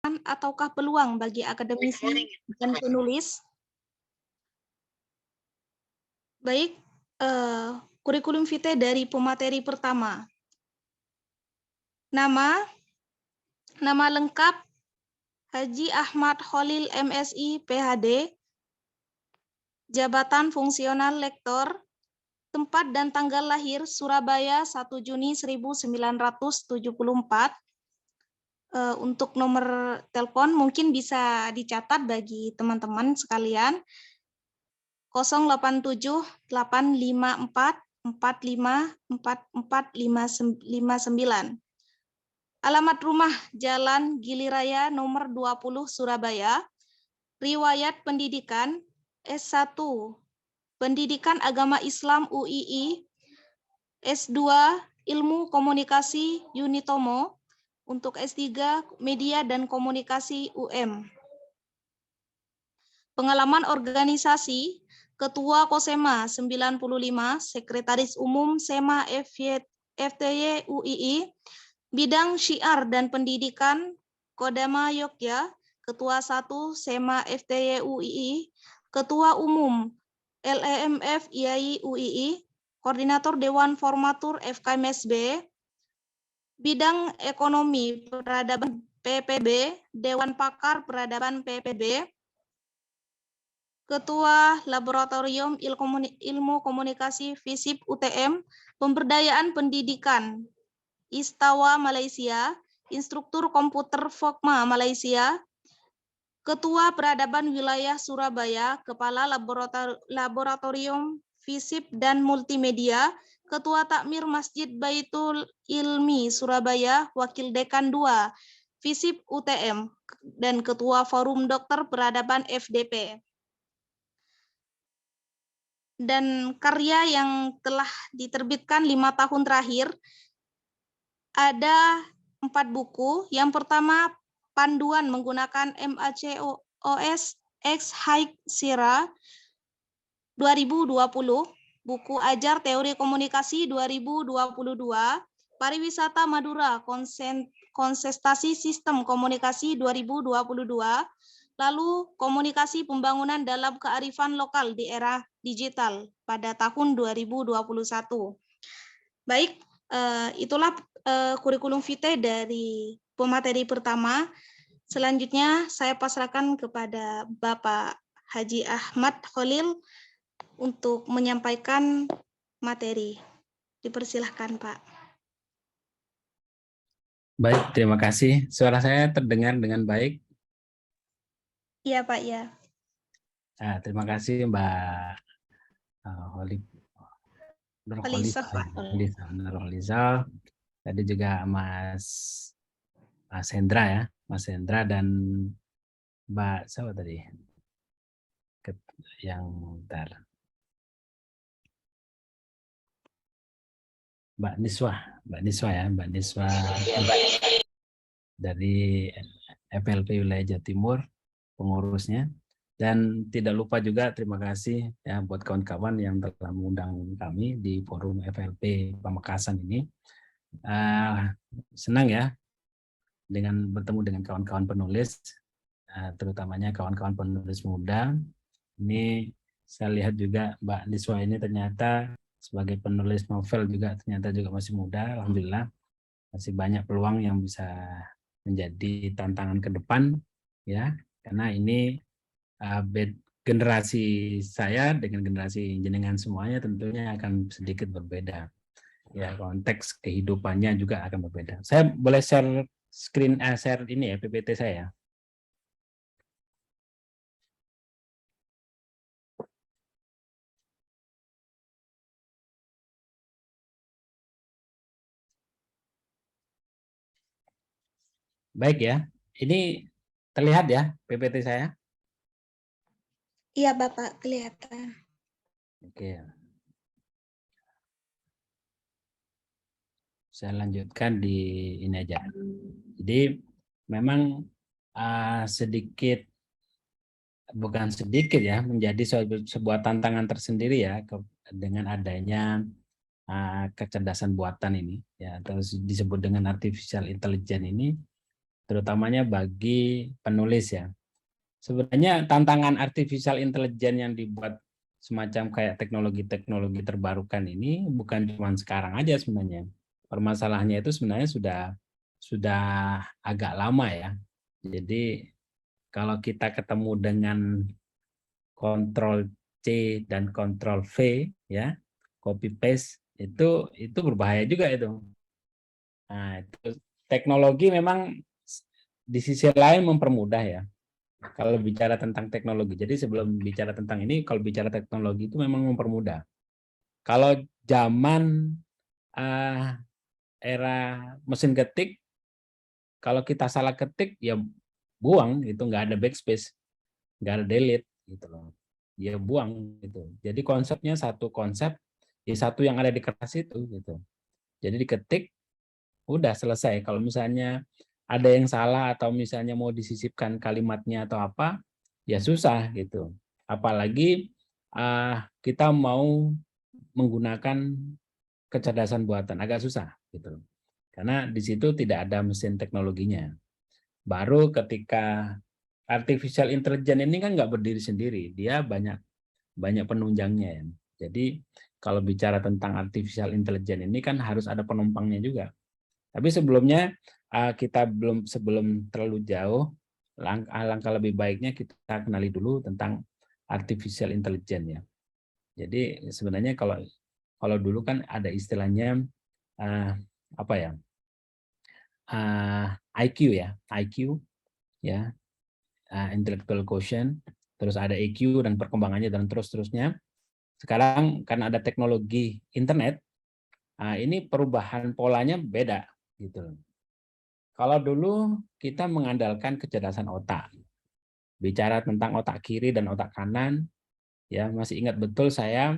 ataukah peluang bagi akademisi dan penulis? Baik, kurikulum vitae dari pemateri pertama. Nama lengkap Haji Ahmad Khalil MSI PhD, jabatan fungsional lektor, tempat dan tanggal lahir Surabaya 1 Juni 1974. Untuk nomor telepon mungkin bisa dicatat bagi teman-teman sekalian, 087 854 454459. Alamat rumah Jalan Giliraya nomor 20 Surabaya. Riwayat pendidikan S1 Pendidikan Agama Islam UII, S2 Ilmu Komunikasi Unitomo, untuk S3 Media dan Komunikasi UM. Pengalaman organisasi, Ketua Kosema 95, Sekretaris Umum SEMA FTY UII, Bidang Syiar dan Pendidikan Kodama Yogya, Ketua 1 SEMA FTY UII, Ketua Umum LEMF IAI UII, Koordinator Dewan Formatur FKMSB, Bidang Ekonomi Peradaban PPB, Dewan Pakar Peradaban PPB, Ketua Laboratorium Ilmu Komunikasi FISIP UTM, Pemberdayaan Pendidikan Istawa Malaysia, Instruktur Komputer Fokma Malaysia, Ketua Peradaban Wilayah Surabaya, Kepala Laboratorium FISIP dan Multimedia, Ketua Takmir Masjid Baitul Ilmi Surabaya, Wakil Dekan 2 FISIP UTM, dan Ketua Forum Dokter Peradaban FDP. Dan karya yang telah diterbitkan 5 tahun terakhir, ada 4 buku. Yang pertama, Panduan Menggunakan MACOS X High Sierra 2020, buku Ajar Teori Komunikasi 2022, Pariwisata Madura Konsentrasi Sistem Komunikasi 2022, lalu Komunikasi Pembangunan dalam Kearifan Lokal di Era Digital pada tahun 2021. Baik, itulah kurikulum vitae dari pemateri pertama. Selanjutnya saya pasrahkan kepada Bapak Haji Ahmad Khalil untuk menyampaikan materi. Dipersilahkan, Pak. Baik, terima kasih. Suara saya terdengar dengan baik? Iya, Pak, ya. Nah, terima kasih Mbak Nurholizal. Tadi juga Mas Hendra ya, Mas Hendra dan Mbak siapa tadi? Yang ntar. Mbak Niswa ya, Mbak Niswa dari FLP Wilayah Jawa Timur, pengurusnya. Dan tidak lupa juga terima kasih ya buat kawan-kawan yang telah mengundang kami di forum FLP Pamekasan ini. Senang ya dengan bertemu dengan kawan-kawan penulis, terutamanya kawan-kawan penulis muda. Ini saya lihat juga Mbak Niswa ini ternyata sebagai penulis novel juga ternyata juga masih muda, alhamdulillah masih banyak peluang yang bisa menjadi tantangan ke depan ya, karena ini generasi saya dengan generasi jenengan semuanya tentunya akan sedikit berbeda ya, konteks kehidupannya juga akan berbeda. Saya boleh share screen share ini ya PPT saya. Baik ya, ini terlihat ya PPT saya? Iya, Bapak, kelihatan. Oke. Saya lanjutkan di ini aja. Jadi memang sedikit, bukan sedikit ya, menjadi sebuah tantangan tersendiri ya dengan adanya kecerdasan buatan ini ya, atau disebut dengan artificial intelligence ini. terutamanya bagi penulis ya. Sebenarnya tantangan artificial intelligence yang dibuat semacam kayak teknologi-teknologi terbarukan ini bukan cuma sekarang aja sebenarnya. Permasalahannya itu sebenarnya sudah agak lama ya. Jadi kalau kita ketemu dengan Ctrl C dan Ctrl V ya, copy paste itu berbahaya juga itu. Nah, itu teknologi memang di sisi lain mempermudah ya. Kalau bicara tentang teknologi, jadi sebelum bicara tentang ini, kalau bicara teknologi itu memang mempermudah. Kalau zaman era mesin ketik, kalau kita salah ketik ya buang, itu nggak ada backspace, nggak ada delete gitu loh. Ya buang gitu. Jadi konsepnya satu konsep, ya satu yang ada di kertas itu gitu. Jadi diketik, udah selesai. Kalau misalnya ada yang salah atau misalnya mau disisipkan kalimatnya atau apa, ya susah gitu. Apalagi kita mau menggunakan kecerdasan buatan, agak susah gitu. Karena di situ tidak ada mesin teknologinya. Baru ketika artificial intelligence ini kan nggak berdiri sendiri, dia banyak penunjangnya ya. Jadi kalau bicara tentang artificial intelligence ini kan harus ada penumpangnya juga. Tapi sebelumnya kita sebelum terlalu jauh, langkah lebih baiknya kita kenali dulu tentang artificial intelligence ya. Jadi sebenarnya kalau dulu kan ada istilahnya apa ya, IQ ya, IQ ya, intellectual quotient, terus ada EQ dan perkembangannya dan terus-terusnya. Sekarang karena ada teknologi internet, ini perubahan polanya beda gitu. Kalau dulu kita mengandalkan kecerdasan otak, bicara tentang otak kiri dan otak kanan, ya masih ingat betul saya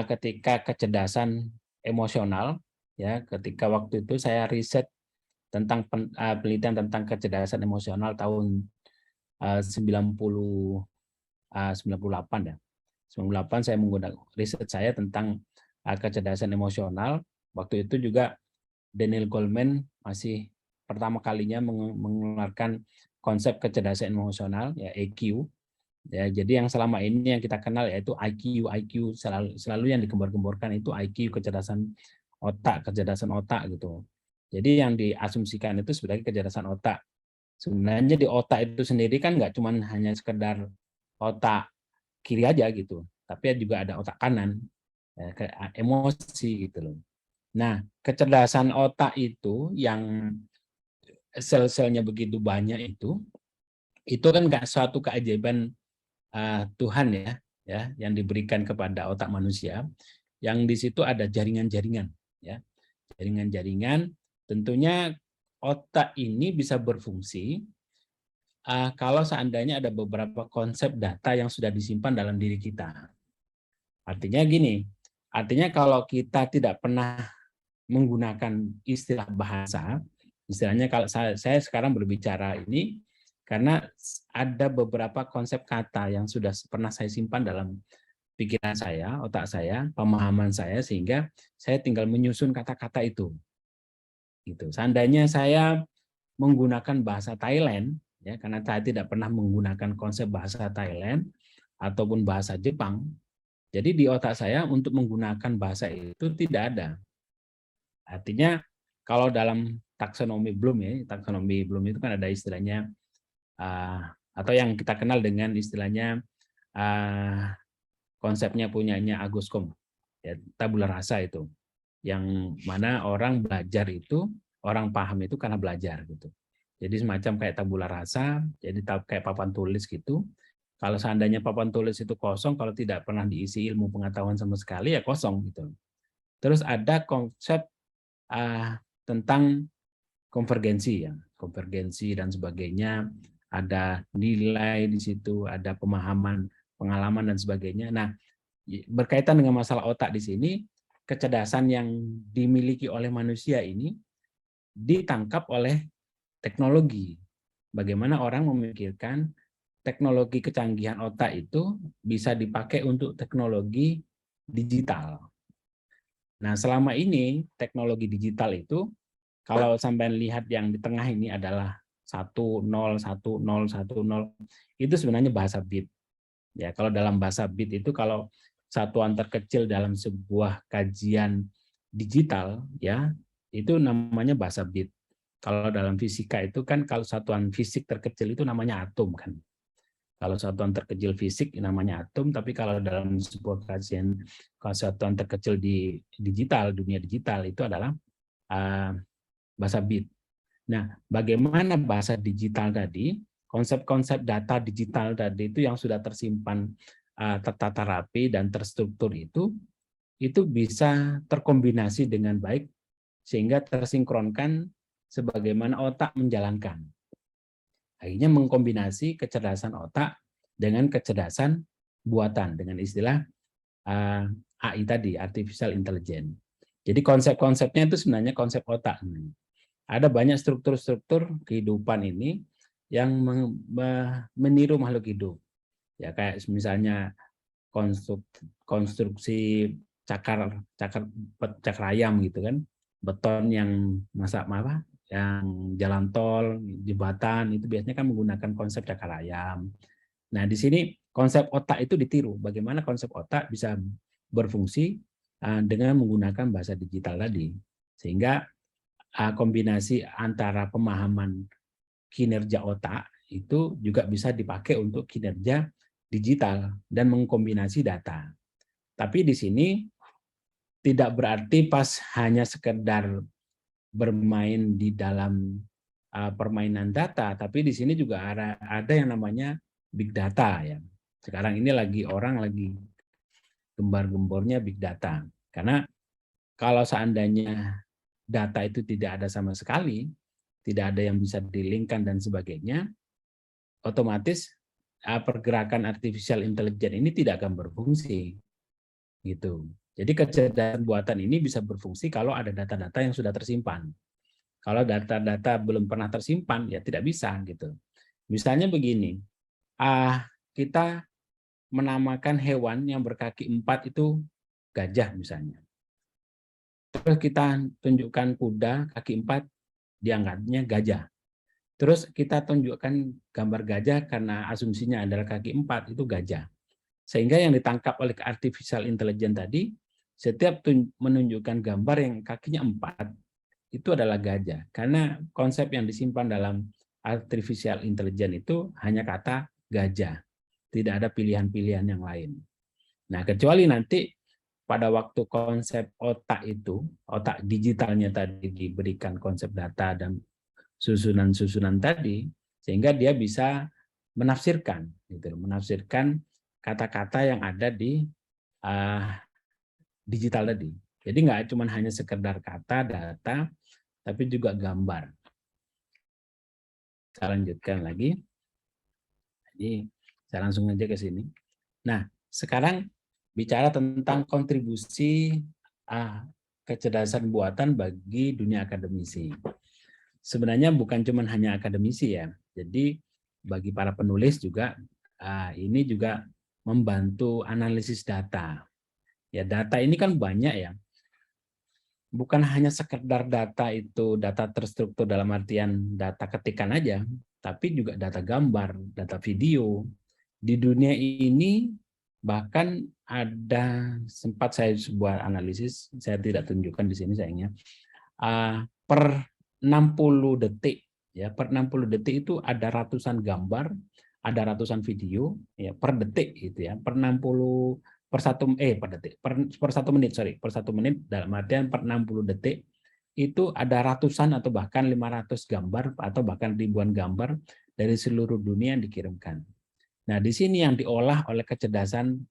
ketika kecerdasan emosional, ya ketika waktu itu saya riset tentang penelitian tentang kecerdasan emosional tahun 98 ya. 98 saya menggunakan riset saya tentang kecerdasan emosional. Waktu itu juga Daniel Goleman masih pertama kalinya mengeluarkan konsep kecerdasan emosional ya EQ. Ya, jadi yang selama ini yang kita kenal yaitu IQ selalu yang digembar-gemborkan itu IQ, kecerdasan otak gitu. Jadi yang diasumsikan itu sebagai kecerdasan otak. Sebenarnya di otak itu sendiri kan nggak cuma hanya sekedar otak kiri aja gitu, tapi juga ada otak kanan, ya, emosi gitu loh. Nah, kecerdasan otak itu yang sel-selnya begitu banyak itu kan nggak suatu keajaiban Tuhan ya, yang diberikan kepada otak manusia, yang di situ ada jaringan-jaringan, ya, jaringan-jaringan. Tentunya otak ini bisa berfungsi kalau seandainya ada beberapa konsep data yang sudah disimpan dalam diri kita. Artinya gini, artinya kalau kita tidak pernah menggunakan istilah bahasa, istilahnya kalau saya sekarang berbicara ini karena ada beberapa konsep kata yang sudah pernah saya simpan dalam pikiran saya, otak saya, pemahaman saya, sehingga saya tinggal menyusun kata-kata itu. Gitu. Seandainya saya menggunakan bahasa Thailand, ya, karena saya tidak pernah menggunakan konsep bahasa Thailand ataupun bahasa Jepang, jadi di otak saya untuk menggunakan bahasa itu tidak ada. Artinya kalau dalam taksonomi Bloom itu kan ada istilahnya atau yang kita kenal dengan istilahnya konsepnya punyanya Agus Comte, ya, tabula rasa itu, yang mana orang belajar itu, orang paham itu karena belajar gitu. Jadi semacam kayak tabula rasa, jadi kayak papan tulis gitu. Kalau seandainya papan tulis itu kosong, kalau tidak pernah diisi ilmu pengetahuan sama sekali ya kosong gitu. Terus ada konsep tentang konvergensi ya, konvergensi dan sebagainya, ada nilai di situ, ada pemahaman, pengalaman dan sebagainya. Nah, berkaitan dengan masalah otak di sini, kecerdasan yang dimiliki oleh manusia ini ditangkap oleh teknologi. Bagaimana orang memikirkan teknologi kecanggihan otak itu bisa dipakai untuk teknologi digital. Nah, selama ini teknologi digital itu, kalau sampai lihat yang di tengah ini adalah 101010 itu sebenarnya bahasa bit. Ya, kalau dalam bahasa bit itu kalau satuan terkecil dalam sebuah kajian digital ya, itu namanya bahasa bit. Kalau dalam fisika itu kan kalau satuan fisik terkecil itu namanya atom kan. Kalau satuan terkecil fisik namanya atom, tapi kalau dalam sebuah kajian kalau satuan terkecil di digital, dunia digital itu adalah bahasa bit. Nah, bagaimana bahasa digital tadi, konsep-konsep data digital tadi itu yang sudah tersimpan tertata rapi dan terstruktur itu bisa terkombinasi dengan baik sehingga tersinkronkan sebagaimana otak menjalankan. Akhirnya mengkombinasi kecerdasan otak dengan kecerdasan buatan dengan istilah AI tadi, artificial intelligence. Jadi konsep-konsepnya itu sebenarnya konsep otak. Ada banyak struktur-struktur kehidupan ini yang meniru makhluk hidup. Ya kayak misalnya konstruksi cakar ayam gitu kan, beton yang masak apa, yang jalan tol, jembatan itu biasanya kan menggunakan konsep cakar ayam. Nah di sini konsep otak itu ditiru. Bagaimana konsep otak bisa berfungsi dengan menggunakan bahasa digital tadi, sehingga kombinasi antara pemahaman kinerja otak itu juga bisa dipakai untuk kinerja digital dan mengkombinasi data. Tapi di sini tidak berarti pas hanya sekedar bermain di dalam permainan data, tapi di sini juga ada yang namanya big data ya. Sekarang ini orang lagi gembar-gembornya big data. Karena kalau seandainya data itu tidak ada sama sekali, tidak ada yang bisa di-link-kan dan sebagainya, otomatis pergerakan artificial intelligence ini tidak akan berfungsi. Gitu. Jadi kecerdasan buatan ini bisa berfungsi kalau ada data-data yang sudah tersimpan. Kalau data-data belum pernah tersimpan, ya tidak bisa gitu. Misalnya begini, kita menamakan hewan yang berkaki 4 itu gajah misalnya. Terus kita tunjukkan kuda kaki 4, dianggapnya gajah. Terus kita tunjukkan gambar gajah karena asumsinya adalah kaki 4 itu gajah. Sehingga yang ditangkap oleh artificial intelligence tadi, setiap menunjukkan gambar yang kakinya 4, itu adalah gajah. Karena konsep yang disimpan dalam artificial intelligence itu hanya kata gajah. Tidak ada pilihan-pilihan yang lain. Nah, kecuali nanti pada waktu konsep otak itu, otak digitalnya tadi diberikan konsep data dan susunan-susunan tadi, sehingga dia bisa menafsirkan, gitu, menafsirkan kata-kata yang ada di digital tadi. Jadi nggak cuma hanya sekedar kata, data, tapi juga gambar. Saya lanjutkan lagi. Jadi saya langsung aja ke sini. Nah, sekarang bicara tentang kontribusi kecerdasan buatan bagi dunia akademisi. Sebenarnya bukan cuma hanya akademisi ya. Jadi bagi para penulis juga ini juga membantu analisis data. Ya, data ini kan banyak ya. Bukan hanya sekedar data itu data terstruktur dalam artian data ketikan aja, tapi juga data gambar, data video. Di dunia ini bahkan ada sempat saya sebuah analisis, saya tidak tunjukkan di sini sayangnya, per 60 detik ya, per 60 detik itu ada ratusan gambar, ada ratusan video ya per detik gitu ya, per 60 per 1 menit, sorry, per 1 menit dalam artian per 60 detik itu ada ratusan atau bahkan 500 gambar atau bahkan ribuan gambar dari seluruh dunia yang dikirimkan. Nah, di sini yang diolah oleh kecerdasan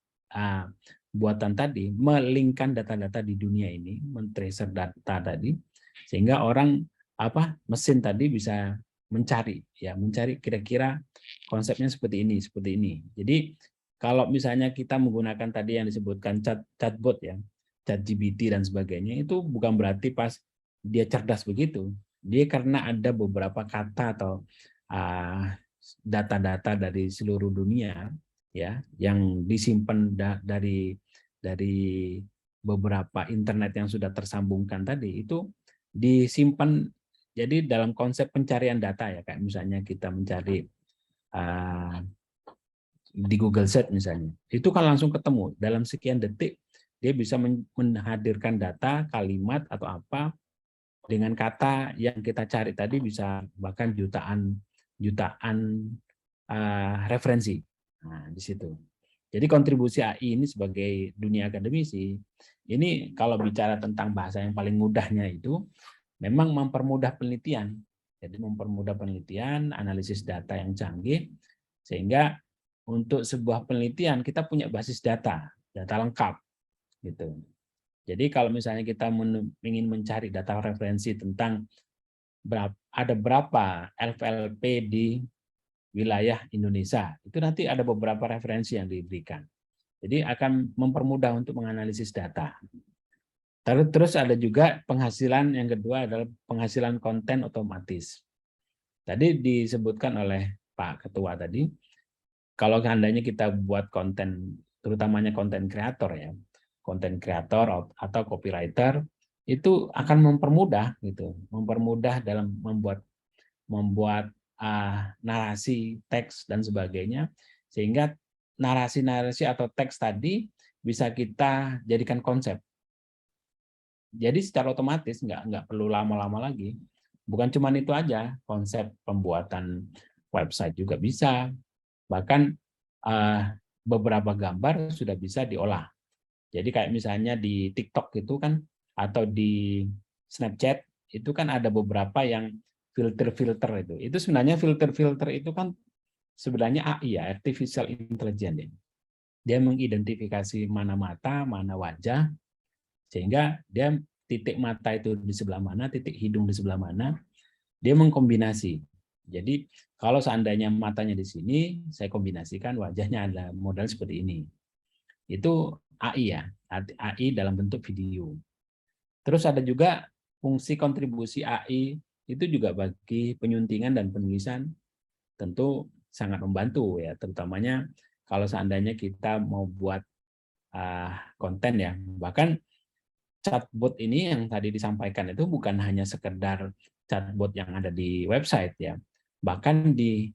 buatan tadi, melingkan data-data di dunia ini, men-tracer data tadi, sehingga mesin tadi bisa mencari kira-kira konsepnya seperti ini. Jadi kalau misalnya kita menggunakan tadi yang disebutkan chatbot ya, ChatGPT dan sebagainya, itu bukan berarti pas dia cerdas begitu. Dia karena ada beberapa kata atau data-data dari seluruh dunia ya yang disimpan dari beberapa internet yang sudah tersambungkan tadi, itu disimpan Jadi dalam konsep pencarian data ya, kayak misalnya kita mencari di Google Search misalnya, itu kan langsung ketemu dalam sekian detik dia bisa menghadirkan data, kalimat atau apa dengan kata yang kita cari tadi bisa bahkan jutaan referensi. Nah, di situ. Jadi kontribusi AI ini sebagai dunia akademisi, ini kalau bicara tentang bahasa yang paling mudahnya itu memang mempermudah penelitian. Jadi mempermudah penelitian, analisis data yang canggih, sehingga untuk sebuah penelitian kita punya basis data lengkap gitu. Jadi kalau misalnya kita ingin mencari data referensi tentang ada berapa FLP di wilayah Indonesia, itu nanti ada beberapa referensi yang diberikan. Jadi akan mempermudah untuk menganalisis data. Terus ada juga penghasilan yang kedua adalah penghasilan konten otomatis. Tadi disebutkan oleh Pak Ketua tadi, kalau seandainya kita buat konten, terutamanya konten kreator ya, konten kreator atau copywriter, itu akan mempermudah gitu, mempermudah dalam membuat narasi, teks dan sebagainya, sehingga narasi-narasi atau teks tadi bisa kita jadikan konsep. Jadi secara otomatis nggak perlu lama-lama lagi. Bukan cuma itu aja, konsep pembuatan website juga bisa. Bahkan beberapa gambar sudah bisa diolah. Jadi kayak misalnya di TikTok itu kan, atau di Snapchat itu kan ada beberapa yang filter-filter itu. Itu sebenarnya filter-filter itu kan sebenarnya AI ya, artificial intelligence. Dia mengidentifikasi mana mata, mana wajah, sehingga dia titik mata itu di sebelah mana, titik hidung di sebelah mana, dia mengkombinasi. Jadi kalau seandainya matanya di sini, saya kombinasikan wajahnya ada model seperti ini. Itu AI ya, AI dalam bentuk video. Terus ada juga fungsi kontribusi AI itu juga bagi penyuntingan dan penulisan tentu sangat membantu ya, terutamanya kalau seandainya kita mau buat konten ya. Bahkan chatbot ini yang tadi disampaikan itu bukan hanya sekedar chatbot yang ada di website ya, bahkan di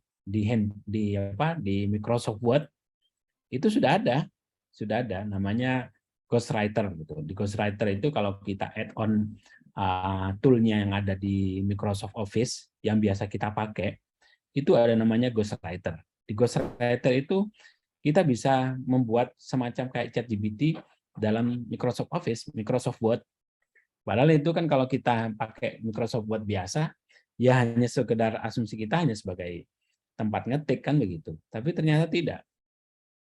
Microsoft Word itu sudah ada namanya Ghostwriter gitu. Di Ghostwriter itu kalau kita add on toolnya yang ada di Microsoft Office yang biasa kita pakai, itu ada namanya Ghostwriter. Di Ghostwriter itu kita bisa membuat semacam kayak ChatGPT dalam Microsoft Office, Microsoft Word. Padahal itu kan kalau kita pakai Microsoft Word biasa, ya hanya sekedar asumsi kita hanya sebagai tempat ngetik kan begitu. Tapi ternyata tidak.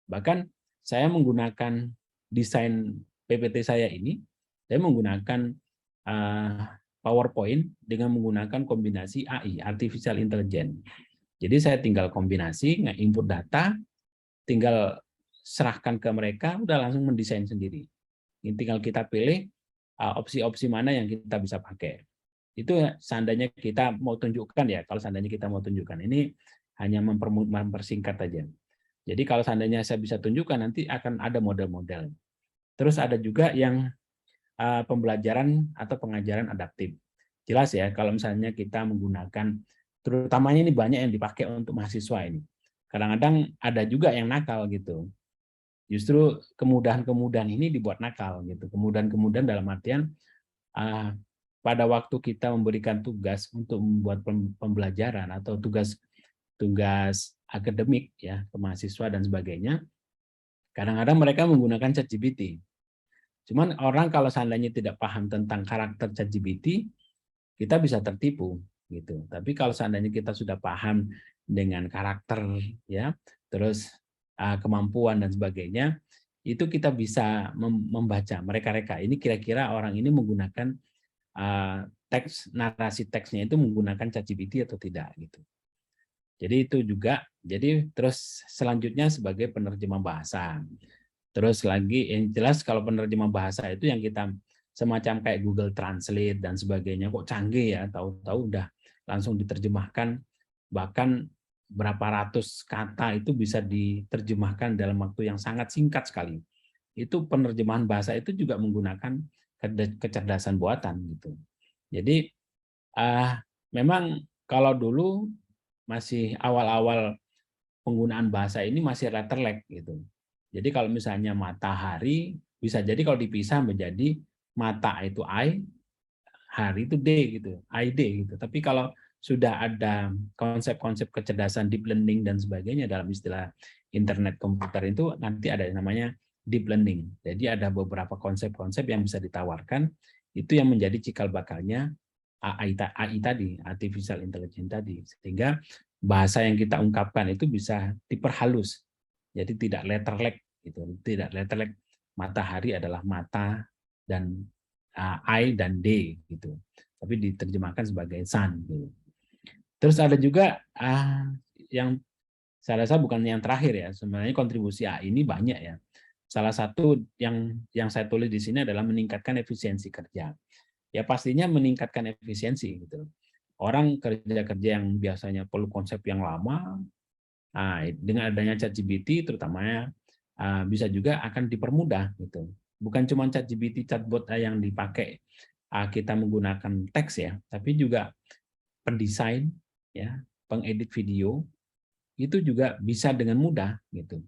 Bahkan saya menggunakan desain PPT saya ini, saya menggunakan PowerPoint dengan menggunakan kombinasi AI, Artificial Intelligence. Jadi saya tinggal kombinasi, nge-input data, tinggal serahkan ke mereka, udah langsung mendesain sendiri. Tinggal kita pilih opsi-opsi mana yang kita bisa pakai. Itu seandainya kita mau tunjukkan ya, kalau seandainya kita mau tunjukkan, ini hanya mempersingkat aja. Jadi kalau seandainya saya bisa tunjukkan, nanti akan ada model-model. Terus ada juga yang pembelajaran atau pengajaran adaptif. Jelas ya, kalau misalnya kita menggunakan, terutamanya ini banyak yang dipakai untuk mahasiswa ini. Kadang-kadang ada juga yang nakal gitu. Justru kemudahan-kemudahan ini dibuat nakal gitu. Kemudahan-kemudahan dalam artian pada waktu kita memberikan tugas untuk membuat pembelajaran atau tugas akademik ya ke mahasiswa dan sebagainya, kadang-kadang mereka menggunakan ChatGPT. Cuman orang kalau seandainya tidak paham tentang karakter ChatGPT, kita bisa tertipu gitu. Tapi kalau seandainya kita sudah paham dengan karakter ya, terus kemampuan dan sebagainya, itu kita bisa membaca mereka-reka ini kira-kira orang ini menggunakan narasi teksnya itu menggunakan ChatGPT atau tidak gitu. Jadi itu juga, jadi terus selanjutnya sebagai penerjemah bahasa. Terus lagi yang jelas kalau penerjemah bahasa itu yang kita semacam kayak Google Translate dan sebagainya, kok canggih ya, tahu-tahu udah langsung diterjemahkan, bahkan berapa ratus kata itu bisa diterjemahkan dalam waktu yang sangat singkat sekali. Itu penerjemahan bahasa itu juga menggunakan kecerdasan buatan gitu. Jadi memang kalau dulu masih awal-awal penggunaan bahasa ini masih letterlek gitu. Jadi kalau misalnya matahari bisa jadi kalau dipisah menjadi mata itu I, hari itu D gitu, ID gitu. Tapi kalau sudah ada konsep-konsep kecerdasan deep learning dan sebagainya dalam istilah internet komputer itu nanti ada yang namanya deep learning. Jadi ada beberapa konsep-konsep yang bisa ditawarkan itu yang menjadi cikal bakalnya AI tadi, artificial intelligence tadi. Sehingga bahasa yang kita ungkapkan itu bisa diperhalus. Jadi tidak letterlek gitu, tidak letterlek matahari adalah mata dan I dan D gitu. Tapi diterjemahkan sebagai sun gitu. Terus ada juga yang saya rasa bukan yang terakhir ya, sebenarnya kontribusi AI ini banyak ya. Salah satu yang saya tulis di sini adalah meningkatkan efisiensi kerja. Ya pastinya meningkatkan efisiensi gitu. Orang kerja-kerja yang biasanya perlu konsep yang lama, dengan adanya ChatGPT terutamanya bisa juga akan dipermudah gitu. Bukan cuma ChatGPT chatbot yang dipakai kita menggunakan teks ya, tapi juga pendesain ya, pengedit video itu juga bisa dengan mudah gitu.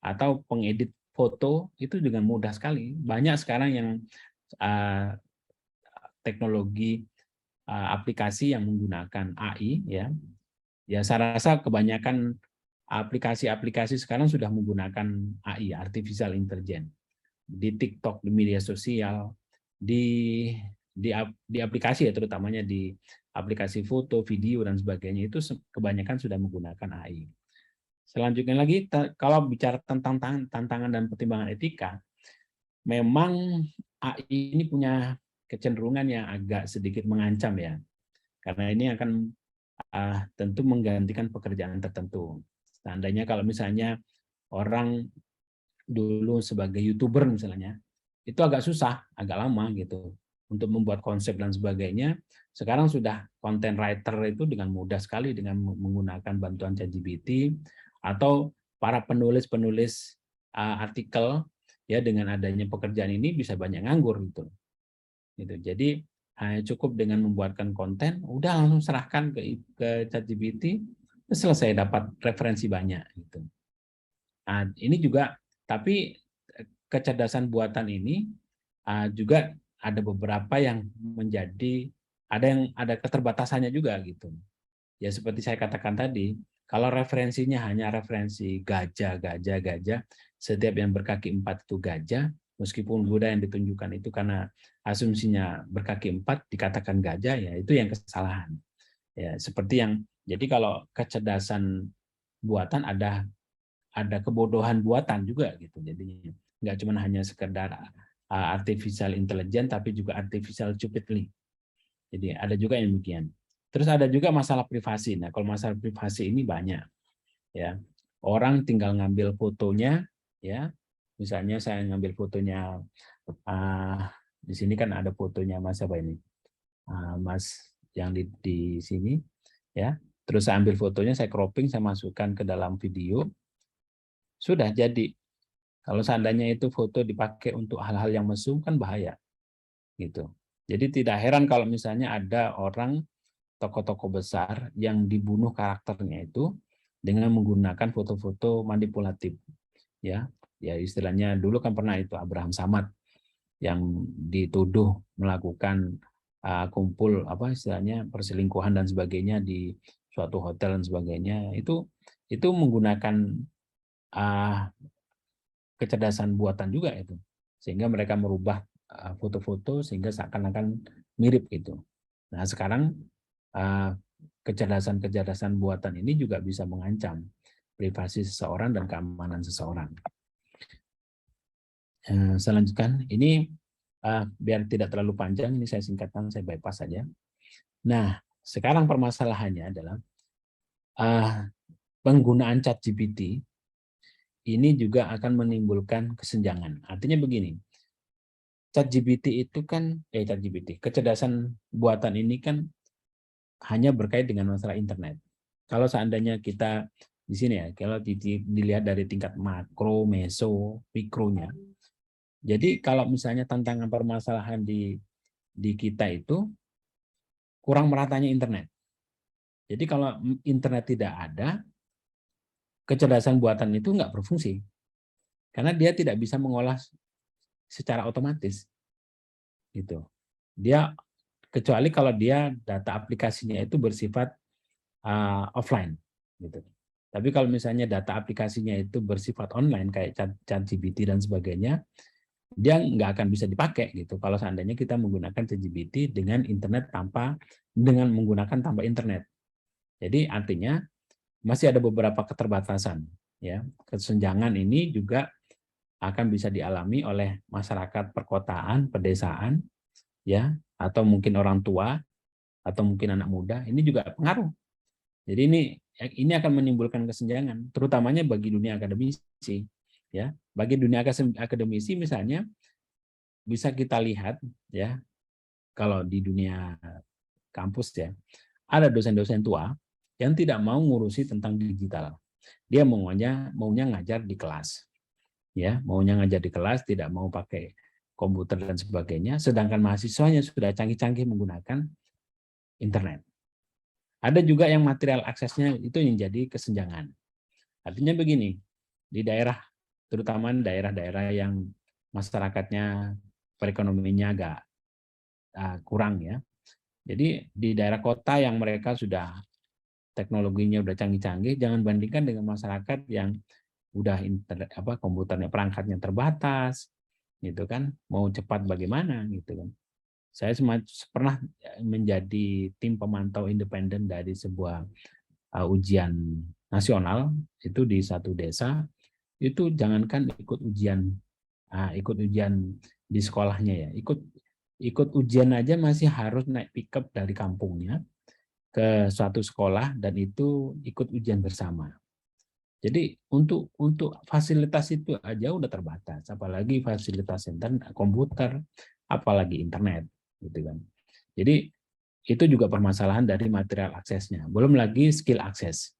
Atau pengedit foto itu dengan mudah sekali. Banyak sekarang yang teknologi aplikasi yang menggunakan AI ya. Ya saya rasa kebanyakan aplikasi-aplikasi sekarang sudah menggunakan AI, artificial intelligence. Di TikTok, di media sosial, di aplikasi ya terutamanya di aplikasi foto, video dan sebagainya itu kebanyakan sudah menggunakan AI. Selanjutnya lagi kalau bicara tentang tantangan dan pertimbangan etika, memang AI ini punya kecenderungan yang agak sedikit mengancam ya. Karena ini akan tentu menggantikan pekerjaan tertentu. Seandainya kalau misalnya orang dulu sebagai YouTuber misalnya, itu agak susah, agak lama gitu untuk membuat konsep dan sebagainya. Sekarang sudah content writer itu dengan mudah sekali dengan menggunakan bantuan ChatGPT atau para penulis-penulis artikel ya dengan adanya pekerjaan ini bisa banyak nganggur gitu. Jadi cukup dengan membuatkan konten, udah langsung serahkan ke ChatGPT, selesai dapat referensi banyak gitu. Nah, ini juga tapi kecerdasan buatan ini juga ada beberapa yang menjadi ada keterbatasannya juga gitu. Ya seperti saya katakan tadi, kalau referensinya hanya referensi gajah, setiap yang berkaki 4 itu gajah, meskipun kuda yang ditunjukkan itu karena asumsinya berkaki 4 dikatakan gajah, ya itu yang kesalahan. Ya seperti jadi kalau kecerdasan buatan ada kebodohan buatan juga gitu. Jadi nggak cuma hanya sekedar artificial intelligence tapi juga artificial stupidly. Jadi ada juga yang demikian. Terus ada juga masalah privasi. Nah, kalau masalah privasi ini banyak ya. Orang tinggal ngambil fotonya ya. Misalnya saya ngambil fotonya di sini kan ada fotonya Mas apa ini? Mas yang di sini ya. Terus saya ambil fotonya, saya cropping, saya masukkan ke dalam video. Sudah jadi. Kalau seandainya itu foto dipakai untuk hal-hal yang mesum kan bahaya. Gitu. Jadi tidak heran kalau misalnya ada orang tokoh-tokoh besar yang dibunuh karakternya itu dengan menggunakan foto-foto manipulatif. Ya istilahnya dulu kan pernah itu Abraham Samad yang dituduh melakukan kumpul istilahnya perselingkuhan dan sebagainya di suatu hotel dan sebagainya. Itu menggunakan kecerdasan buatan juga itu, sehingga mereka merubah foto-foto sehingga seakan-akan mirip gitu. Nah sekarang kecerdasan buatan ini juga bisa mengancam privasi seseorang dan keamanan seseorang. Saya lanjutkan, ini biar tidak terlalu panjang, ini saya singkatkan, saya bypass saja. Nah sekarang permasalahannya adalah penggunaan ChatGPT ini juga akan menimbulkan kesenjangan. Artinya begini, ChatGPT itu kan, kecerdasan buatan ini kan hanya berkait dengan masalah internet. Kalau seandainya kita di sini ya, kalau dilihat dari tingkat makro, meso, mikronya. Jadi kalau misalnya tantangan permasalahan di kita itu kurang meratanya internet. Jadi kalau internet tidak ada, kecerdasan buatan itu nggak berfungsi. Karena dia tidak bisa mengolah secara otomatis. Gitu. Dia kecuali kalau dia data aplikasinya itu bersifat offline. Gitu. Tapi kalau misalnya data aplikasinya itu bersifat online kayak ChatGPT dan sebagainya, dia nggak akan bisa dipakai gitu. Kalau seandainya kita menggunakan ChatGPT dengan menggunakan tanpa internet. Jadi artinya masih ada beberapa keterbatasan. Ya, kesenjangan ini juga akan bisa dialami oleh masyarakat perkotaan, pedesaan, ya, atau mungkin orang tua, atau mungkin anak muda. Ini juga pengaruh. Jadi ini akan menimbulkan kesenjangan, terutamanya bagi dunia akademisi. Ya, bagi dunia akademisi misalnya bisa kita lihat, ya, kalau di dunia kampus ya, ada dosen-dosen tua yang tidak mau ngurusi tentang digital. Dia maunya ngajar di kelas. Ya, maunya ngajar di kelas, tidak mau pakai komputer dan sebagainya, sedangkan mahasiswanya sudah canggih-canggih menggunakan internet. Ada juga yang material aksesnya itu yang jadi kesenjangan. Artinya begini, di daerah, terutama daerah-daerah yang masyarakatnya perekonomiannya agak kurang ya. Jadi di daerah kota yang mereka sudah teknologinya udah canggih-canggih, jangan bandingkan dengan masyarakat yang udah komputernya perangkatnya terbatas, gitu kan, mau cepat bagaimana gitu kan. Saya pernah menjadi tim pemantau independen dari sebuah ujian nasional itu di satu desa. Itu jangankan ikut ujian di sekolahnya ya, ikut ujian aja masih harus naik pickup dari kampungnya ke suatu sekolah dan itu ikut ujian bersama. Jadi untuk fasilitas itu aja udah terbatas, apalagi fasilitas internet, komputer, apalagi internet, gitu kan. Jadi itu juga permasalahan dari material aksesnya. Belum lagi skill akses.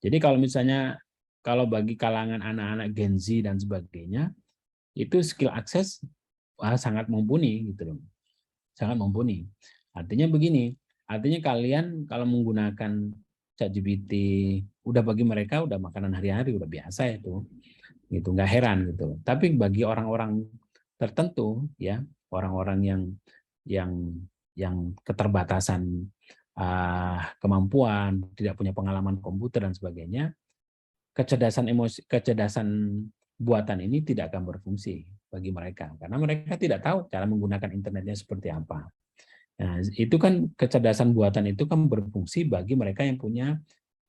Jadi kalau misalnya bagi kalangan anak-anak Gen Z dan sebagainya, itu skill akses sangat mumpuni gitu loh. Sangat mumpuni. Artinya begini, artinya kalian kalau menggunakan ChatGPT bagi mereka udah makanan hari-hari, udah biasa itu. Gitu, nggak heran gitu. Tapi bagi orang-orang tertentu ya, orang-orang yang keterbatasan kemampuan, tidak punya pengalaman komputer dan sebagainya, kecerdasan buatan ini tidak akan berfungsi bagi mereka karena mereka tidak tahu cara menggunakan internetnya seperti apa. Nah, itu kan kecerdasan buatan itu kan berfungsi bagi mereka yang punya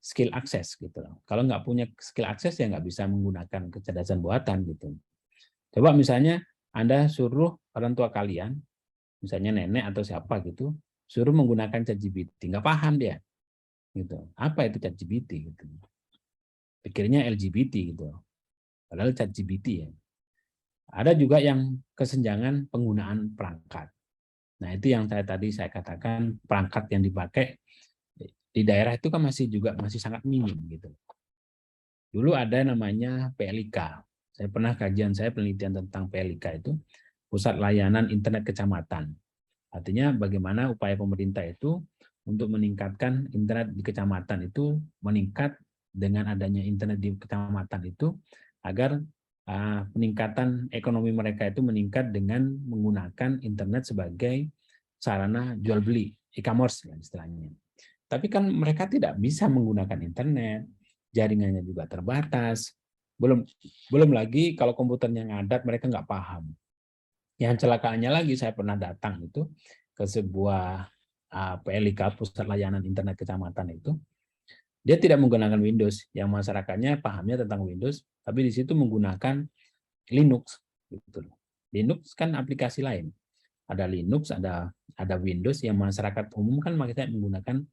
skill akses gitu. Kalau nggak punya skill akses ya nggak bisa menggunakan kecerdasan buatan gitu. Coba misalnya Anda suruh orang tua kalian, misalnya nenek atau siapa gitu, suruh menggunakan ChatGPT, nggak paham dia. Gitu. Apa itu ChatGPT gitu. Pikirnya LGBT gitu. Padahal ChatGPT ya. Ada juga yang kesenjangan penggunaan perangkat. Nah, itu yang saya katakan perangkat yang dipakai di daerah itu kan masih sangat minim gitu. Dulu ada namanya PLIK. Saya pernah penelitian tentang PLIK itu, Pusat Layanan Internet Kecamatan. Artinya bagaimana upaya pemerintah itu untuk meningkatkan internet di kecamatan itu meningkat dengan adanya internet di kecamatan itu agar peningkatan ekonomi mereka itu meningkat dengan menggunakan internet sebagai sarana jual beli, e-commerce istilahnya. Tapi kan mereka tidak bisa menggunakan internet, jaringannya juga terbatas. Belum lagi kalau komputernya ngadat mereka nggak paham. Yang celakaannya lagi saya pernah datang itu ke sebuah PLIK, Pusat Layanan Internet Kecamatan itu. Dia tidak menggunakan Windows, yang masyarakatnya pahamnya tentang Windows, tapi di situ menggunakan Linux. Gitu. Linux kan aplikasi lain. Ada Linux, ada Windows, yang masyarakat umum kan menggunakan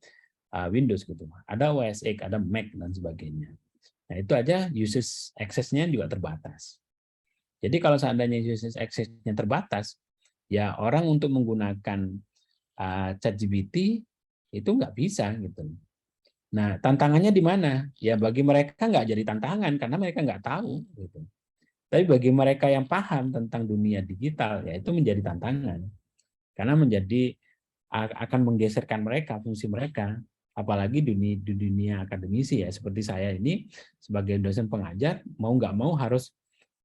Windows gitu. Ada OS X, ada Mac dan sebagainya. Nah itu aja usage access-nya juga terbatas. Jadi kalau seandainya usage access-nya terbatas, ya orang untuk menggunakan ChatGPT itu nggak bisa gitu. Nah, tantangannya di mana? Ya bagi mereka nggak jadi tantangan karena mereka nggak tahu. Gitu. Tapi bagi mereka yang paham tentang dunia digital, ya itu menjadi tantangan. Karena menjadi akan menggeserkan mereka, fungsi mereka. Apalagi di dunia akademisi ya, seperti saya ini sebagai dosen pengajar, mau nggak mau harus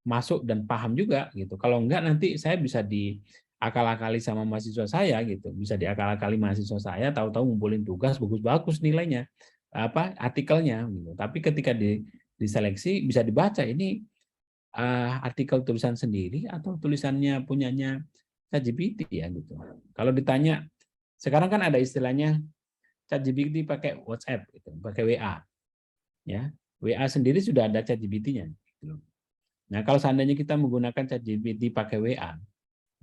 masuk dan paham juga gitu. Kalau enggak nanti saya bisa diakal-akali sama mahasiswa saya gitu, bisa diakal-akali mahasiswa saya, tahu-tahu ngumpulin tugas bagus-bagus nilainya, artikelnya gitu. Tapi ketika diseleksi bisa dibaca ini artikel tulisan sendiri atau tulisannya punyanya ChatGPT ya gitu. Kalau ditanya sekarang kan ada istilahnya ChatGPT pakai WhatsApp gitu, pakai WA ya. WA sendiri sudah ada ChatGPT-nya gitu. Nah, kalau seandainya kita menggunakan ChatGPT pakai WA,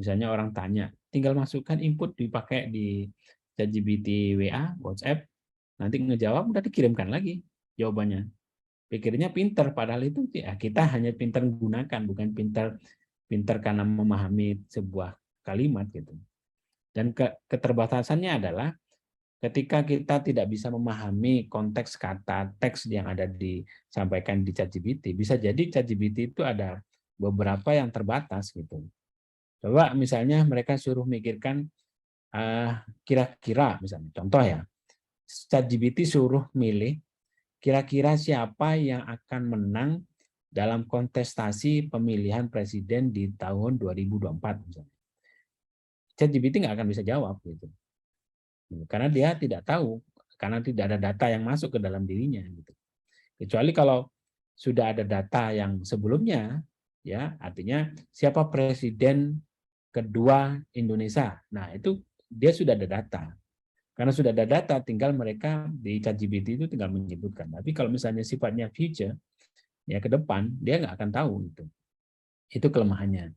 misalnya orang tanya, tinggal masukkan input dipakai di ChatGPT WA, WhatsApp, nanti ngejawab udah dikirimkan lagi jawabannya. Pikirnya pinter, padahal itu ya kita hanya pinter menggunakan, bukan pinter karena memahami sebuah kalimat gitu. Dan keterbatasannya adalah ketika kita tidak bisa memahami konteks kata teks yang ada disampaikan di ChatGPT, bisa jadi ChatGPT itu ada beberapa yang terbatas gitu. Coba misalnya mereka suruh mikirkan kira-kira misalnya contoh ya, ChatGPT suruh milih kira-kira siapa yang akan menang dalam kontestasi pemilihan presiden di tahun 2024 misalnya. ChatGPT nggak akan bisa jawab gitu. Karena dia tidak tahu, karena tidak ada data yang masuk ke dalam dirinya gitu. Kecuali kalau sudah ada data yang sebelumnya, ya artinya siapa presiden kedua Indonesia. Nah itu dia sudah ada data. Karena sudah ada data, tinggal mereka di ChatGPT itu tinggal menyebutkan. Tapi kalau misalnya sifatnya future, ya ke depan dia nggak akan tahu itu. Itu kelemahannya.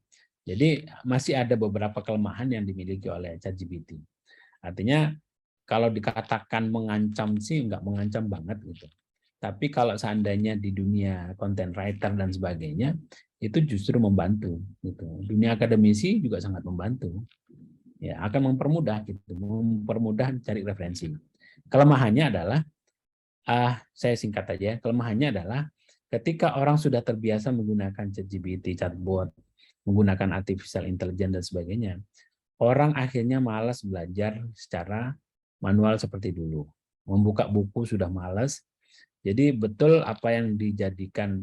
Jadi masih ada beberapa kelemahan yang dimiliki oleh ChatGPT. Artinya kalau dikatakan mengancam sih nggak mengancam banget gitu. Tapi kalau seandainya di dunia content writer dan sebagainya, itu justru membantu. Gitu. Dunia akademisi juga sangat membantu. Ya, akan mempermudah gitu, mempermudah cari referensi. Kelemahannya adalah, saya singkat aja, kelemahannya adalah ketika orang sudah terbiasa menggunakan ChatGPT, chatbot, menggunakan artificial intelligence dan sebagainya, orang akhirnya malas belajar secara manual seperti dulu. Membuka buku sudah malas. Jadi betul apa yang dijadikan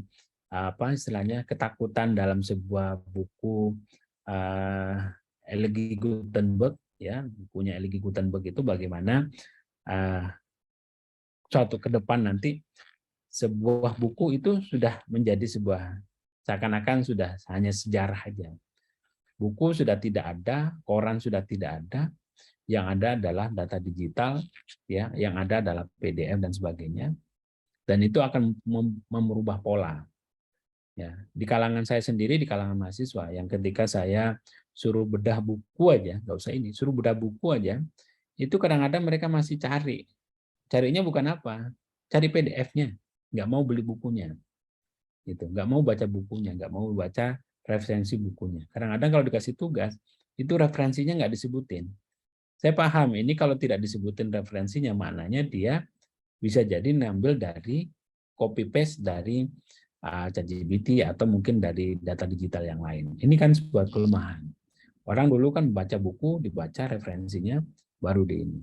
istilahnya ketakutan dalam sebuah buku L.G. Gutenberg ya, bukunya L.G. Gutenberg itu bagaimana suatu ke depan nanti sebuah buku itu sudah menjadi sebuah seakan-akan sudah hanya sejarah aja. Buku sudah tidak ada, koran sudah tidak ada, yang ada adalah data digital, ya, yang ada adalah PDF dan sebagainya, dan itu akan merubah pola. Ya, di kalangan saya sendiri, di kalangan mahasiswa, yang ketika saya suruh bedah buku aja, nggak usah ini, suruh bedah buku aja, itu kadang-kadang mereka masih carinya bukan apa, cari PDF-nya, nggak mau beli bukunya, gitu, nggak mau baca bukunya, nggak mau baca referensi bukunya. Kadang-kadang kalau dikasih tugas, itu referensinya nggak disebutin. Saya paham ini kalau tidak disebutin referensinya, maknanya dia bisa jadi ngambil dari copy paste dari ChatGPT atau mungkin dari data digital yang lain. Ini kan sebuah kelemahan. Orang dulu kan baca buku, dibaca referensinya, baru di ini.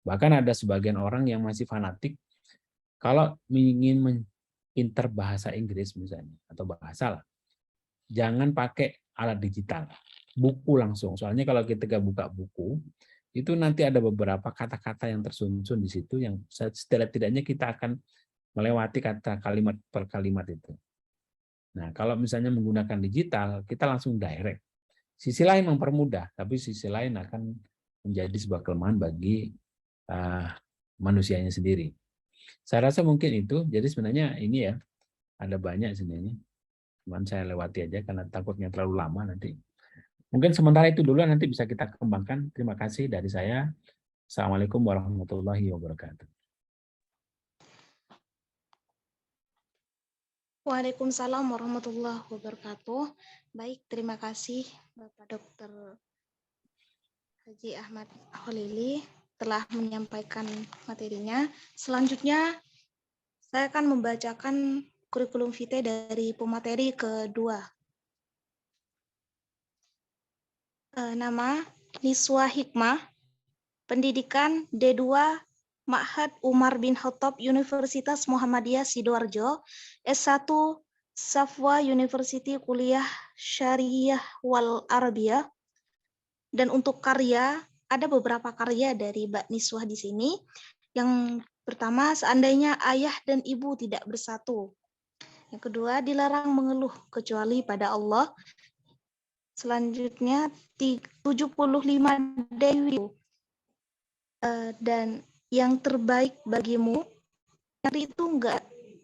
Bahkan ada sebagian orang yang masih fanatik kalau ingin pinter bahasa Inggris misalnya atau bahasa lah, jangan pakai alat digital, buku langsung. Soalnya kalau kita buka buku, itu nanti ada beberapa kata-kata yang tersusun di situ yang setidak-tidaknya kita akan melewati kata kalimat per kalimat itu. Nah, kalau misalnya menggunakan digital, kita langsung direct. Sisi lain mempermudah, tapi sisi lain akan menjadi sebuah kelemahan bagi manusianya sendiri. Saya rasa mungkin itu. Jadi sebenarnya ini ya, ada banyak sebenarnya. Cuman saya lewati aja karena takutnya terlalu lama nanti. Mungkin sementara itu dulu, nanti bisa kita kembangkan. Terima kasih dari saya. Assalamualaikum warahmatullahi wabarakatuh. Waalaikumsalam warahmatullahi wabarakatuh. Baik, terima kasih Bapak Dr. Haji Ahmad Khalili telah menyampaikan materinya. Selanjutnya, saya akan membacakan kurikulum vitae dari pemateri kedua. Nama Niswa Hikmah, pendidikan D2 Ma'had Umar bin Khattab Universitas Muhammadiyah Sidoarjo, S1 Safwa University Kuliah Syariah wal Arabiyah. Dan untuk karya, ada beberapa karya dari Mbak Niswah di sini. Yang pertama, seandainya ayah dan ibu tidak bersatu. Yang kedua, dilarang mengeluh kecuali pada Allah. Selanjutnya, 75 dewi. Dan yang terbaik bagimu, itu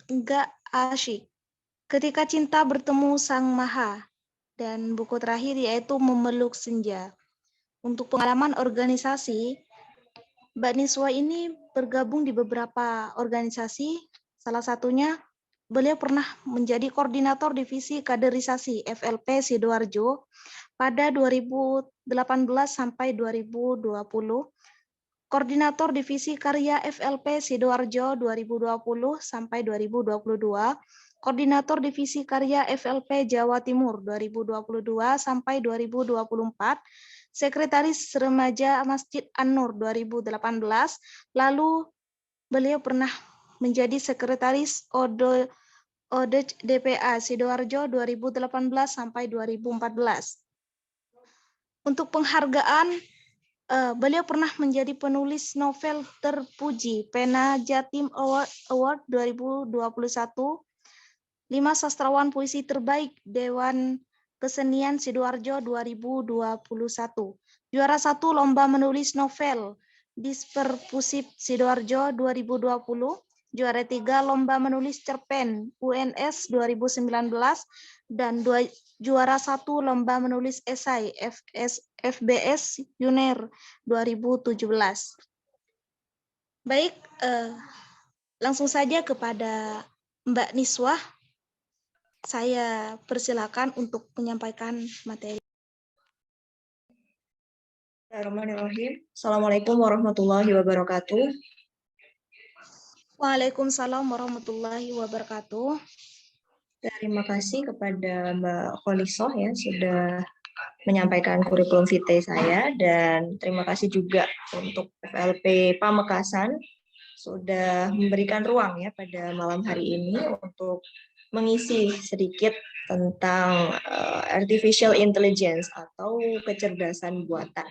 enggak asyik. Ketika cinta bertemu Sang Maha. Dan buku terakhir yaitu Memeluk Senja. Untuk pengalaman organisasi, Mbak Niswa ini bergabung di beberapa organisasi. Salah satunya, beliau pernah menjadi koordinator divisi kaderisasi FLP Sidoarjo pada 2018 sampai 2020. Koordinator divisi karya FLP Sidoarjo 2020 sampai 2022. Koordinator divisi karya FLP Jawa Timur 2022 sampai 2024. Sekretaris Remaja Masjid An-Nur 2018, lalu beliau pernah menjadi Sekretaris ODEC DPA Sidoarjo 2018 sampai 2014. Untuk penghargaan, beliau pernah menjadi penulis novel terpuji Pena Jatim Award 2021, 5 sastrawan puisi terbaik Dewan Kesenian Sidoarjo 2021. Juara 1 Lomba Menulis Novel Disperpusip Sidoarjo 2020. Juara 3 Lomba Menulis Cerpen UNS 2019. Dan juara 1 Lomba Menulis Esai FBS UNER 2017. Baik, langsung saja kepada Mbak Niswah. Saya persilakan untuk menyampaikan materi. Bismillahirrahmanirrahim. Assalamualaikum warahmatullahi wabarakatuh. Waalaikumsalam warahmatullahi wabarakatuh. Terima kasih kepada Mbak Kholisoh ya sudah menyampaikan kurikulum vitae saya, dan terima kasih juga untuk FLP Pamekasan sudah memberikan ruang ya pada malam hari ini untuk mengisi sedikit tentang artificial intelligence atau kecerdasan buatan.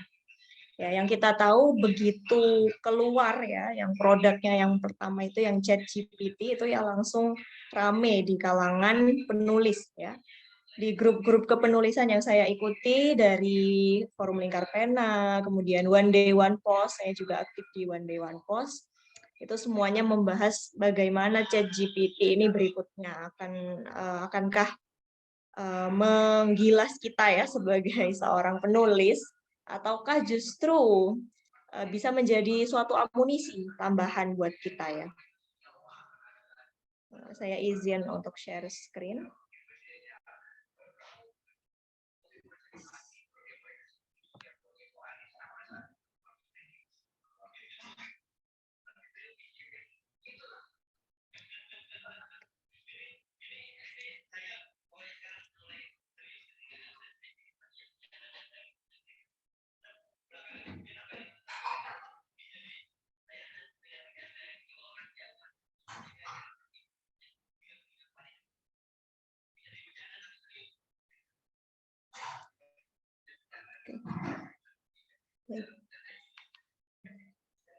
Ya, yang kita tahu begitu keluar ya, yang produknya yang pertama itu yang ChatGPT itu ya langsung rame di kalangan penulis ya. Di grup-grup kepenulisan yang saya ikuti dari Forum Lingkar Pena, kemudian One Day One Post, saya juga aktif di One Day One Post. Itu semuanya membahas bagaimana ChatGPT ini berikutnya akankah menggilas kita ya sebagai seorang penulis, ataukah justru bisa menjadi suatu amunisi tambahan buat kita ya. Saya izin untuk share screen.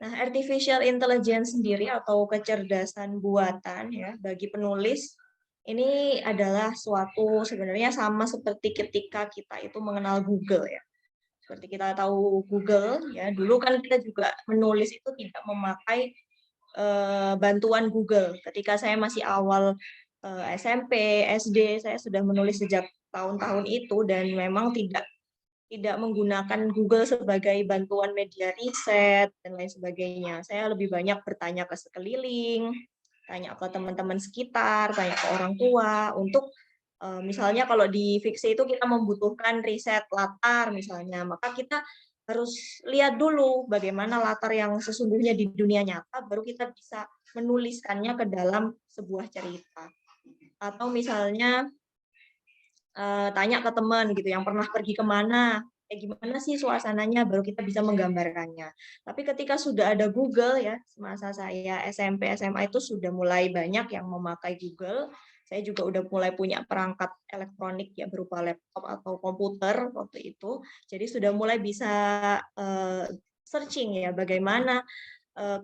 Nah, artificial intelligence sendiri atau kecerdasan buatan ya bagi penulis ini adalah suatu sebenarnya sama seperti ketika kita itu mengenal Google ya. Seperti kita tahu Google ya, dulu kan kita juga menulis itu tidak memakai bantuan Google. Ketika saya masih awal SMP, SD, saya sudah menulis sejak tahun-tahun itu dan memang tidak menggunakan Google sebagai bantuan media riset dan lain sebagainya. Saya lebih banyak bertanya ke sekeliling, tanya ke teman-teman sekitar, tanya ke orang tua untuk misalnya kalau di fiksi itu kita membutuhkan riset latar misalnya, maka kita harus lihat dulu bagaimana latar yang sesungguhnya di dunia nyata, baru kita bisa menuliskannya ke dalam sebuah cerita. Atau misalnya tanya ke teman gitu yang pernah pergi kemana, gimana sih suasananya, baru kita bisa menggambarkannya. Tapi ketika sudah ada Google ya, semasa saya SMP, SMA itu sudah mulai banyak yang memakai Google. Saya juga udah mulai punya perangkat elektronik ya berupa laptop atau komputer waktu itu. Jadi sudah mulai bisa searching ya bagaimana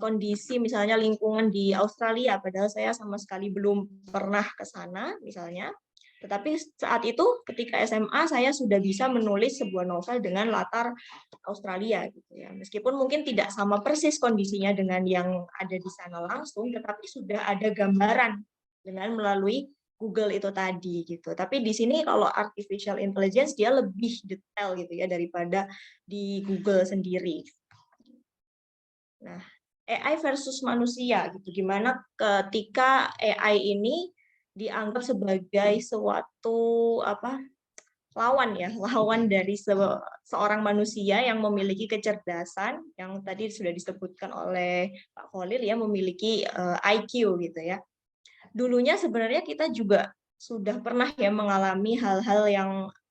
kondisi misalnya lingkungan di Australia, padahal saya sama sekali belum pernah ke sana misalnya. Tetapi saat itu ketika SMA saya sudah bisa menulis sebuah novel dengan latar Australia gitu ya. Meskipun mungkin tidak sama persis kondisinya dengan yang ada di sana langsung, tetapi sudah ada gambaran dengan melalui Google itu tadi gitu. Tapi di sini kalau artificial intelligence dia lebih detail gitu ya daripada di Google sendiri. Nah, AI versus manusia gitu. Gimana ketika AI ini dianggap sebagai suatu lawan ya, lawan dari seorang manusia yang memiliki kecerdasan yang tadi sudah disebutkan oleh Pak Khalil ya, memiliki IQ gitu ya. Dulunya sebenarnya kita juga sudah pernah ya mengalami hal-hal yang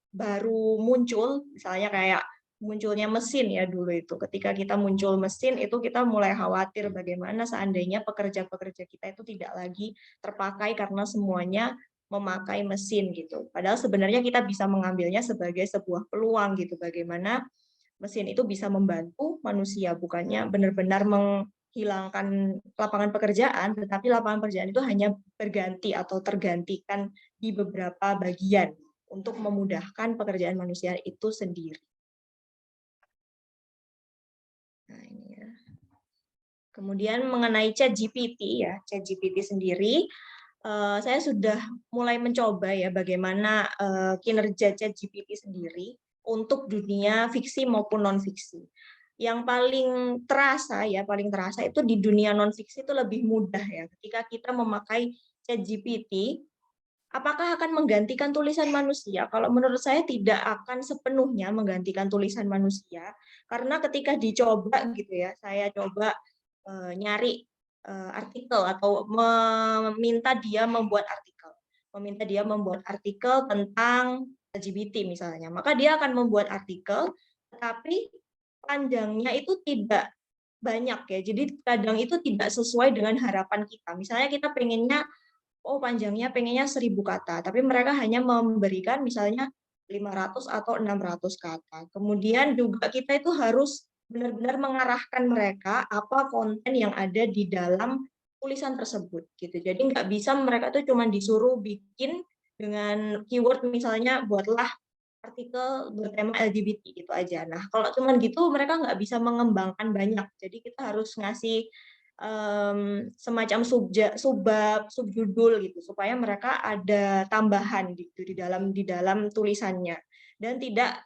baru muncul, misalnya kayak munculnya mesin ya dulu itu. Ketika kita muncul mesin itu kita mulai khawatir bagaimana seandainya pekerja-pekerja kita itu tidak lagi terpakai karena semuanya memakai mesin gitu. Padahal sebenarnya kita bisa mengambilnya sebagai sebuah peluang gitu, bagaimana mesin itu bisa membantu manusia, bukannya benar-benar menghilangkan lapangan pekerjaan, tetapi lapangan pekerjaan itu hanya berganti atau tergantikan di beberapa bagian untuk memudahkan pekerjaan manusia itu sendiri. Nah, ini ya. Kemudian mengenai ChatGPT ya, ChatGPT sendiri, saya sudah mulai mencoba ya bagaimana kinerja ChatGPT sendiri untuk dunia fiksi maupun non-fiksi. Yang paling terasa itu di dunia non-fiksi itu lebih mudah ya. Ketika kita memakai ChatGPT, apakah akan menggantikan tulisan manusia? Kalau menurut saya tidak akan sepenuhnya menggantikan tulisan manusia, karena ketika dicoba gitu ya, saya coba nyari artikel atau meminta dia membuat artikel tentang LGBT misalnya, maka dia akan membuat artikel, tetapi panjangnya itu tidak banyak ya, jadi kadang itu tidak sesuai dengan harapan kita. Misalnya kita pengennya panjangnya pengennya 1000 kata, tapi mereka hanya memberikan misalnya 500 atau 600 kata. Kemudian juga kita itu harus benar-benar mengarahkan mereka apa konten yang ada di dalam tulisan tersebut gitu. Jadi nggak bisa mereka tuh cuma disuruh bikin dengan keyword misalnya buatlah artikel bertema LGBT gitu aja. Nah, kalau cuma gitu mereka nggak bisa mengembangkan banyak. Jadi kita harus ngasih semacam subjudul gitu supaya mereka ada tambahan gitu di dalam tulisannya dan tidak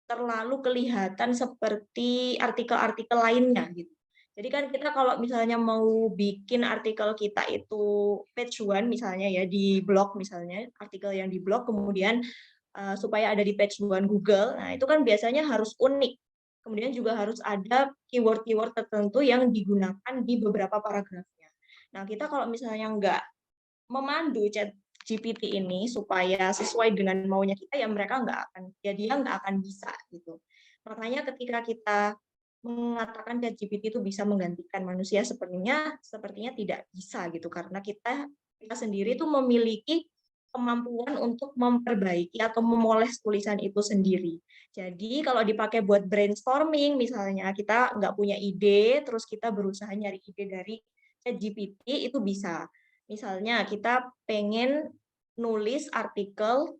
terlalu kelihatan seperti artikel-artikel lainnya gitu. Jadi kan kita kalau misalnya mau bikin artikel kita itu page one misalnya ya di blog misalnya, artikel yang di blog kemudian supaya ada di page one Google, nah itu kan biasanya harus unik. Kemudian juga harus ada keyword-keyword tertentu yang digunakan di beberapa paragrafnya. Nah, kita kalau misalnya nggak memandu ChatGPT ini supaya sesuai dengan maunya kita, ya mereka dia nggak akan bisa gitu. Makanya ketika kita mengatakan ChatGPT itu bisa menggantikan manusia, sepertinya tidak bisa gitu, karena kita sendiri itu memiliki kemampuan untuk memperbaiki atau memoles tulisan itu sendiri. Jadi kalau dipakai buat brainstorming, misalnya kita nggak punya ide, terus kita berusaha nyari ide dari ChatGPT, itu bisa. Misalnya kita pengen nulis artikel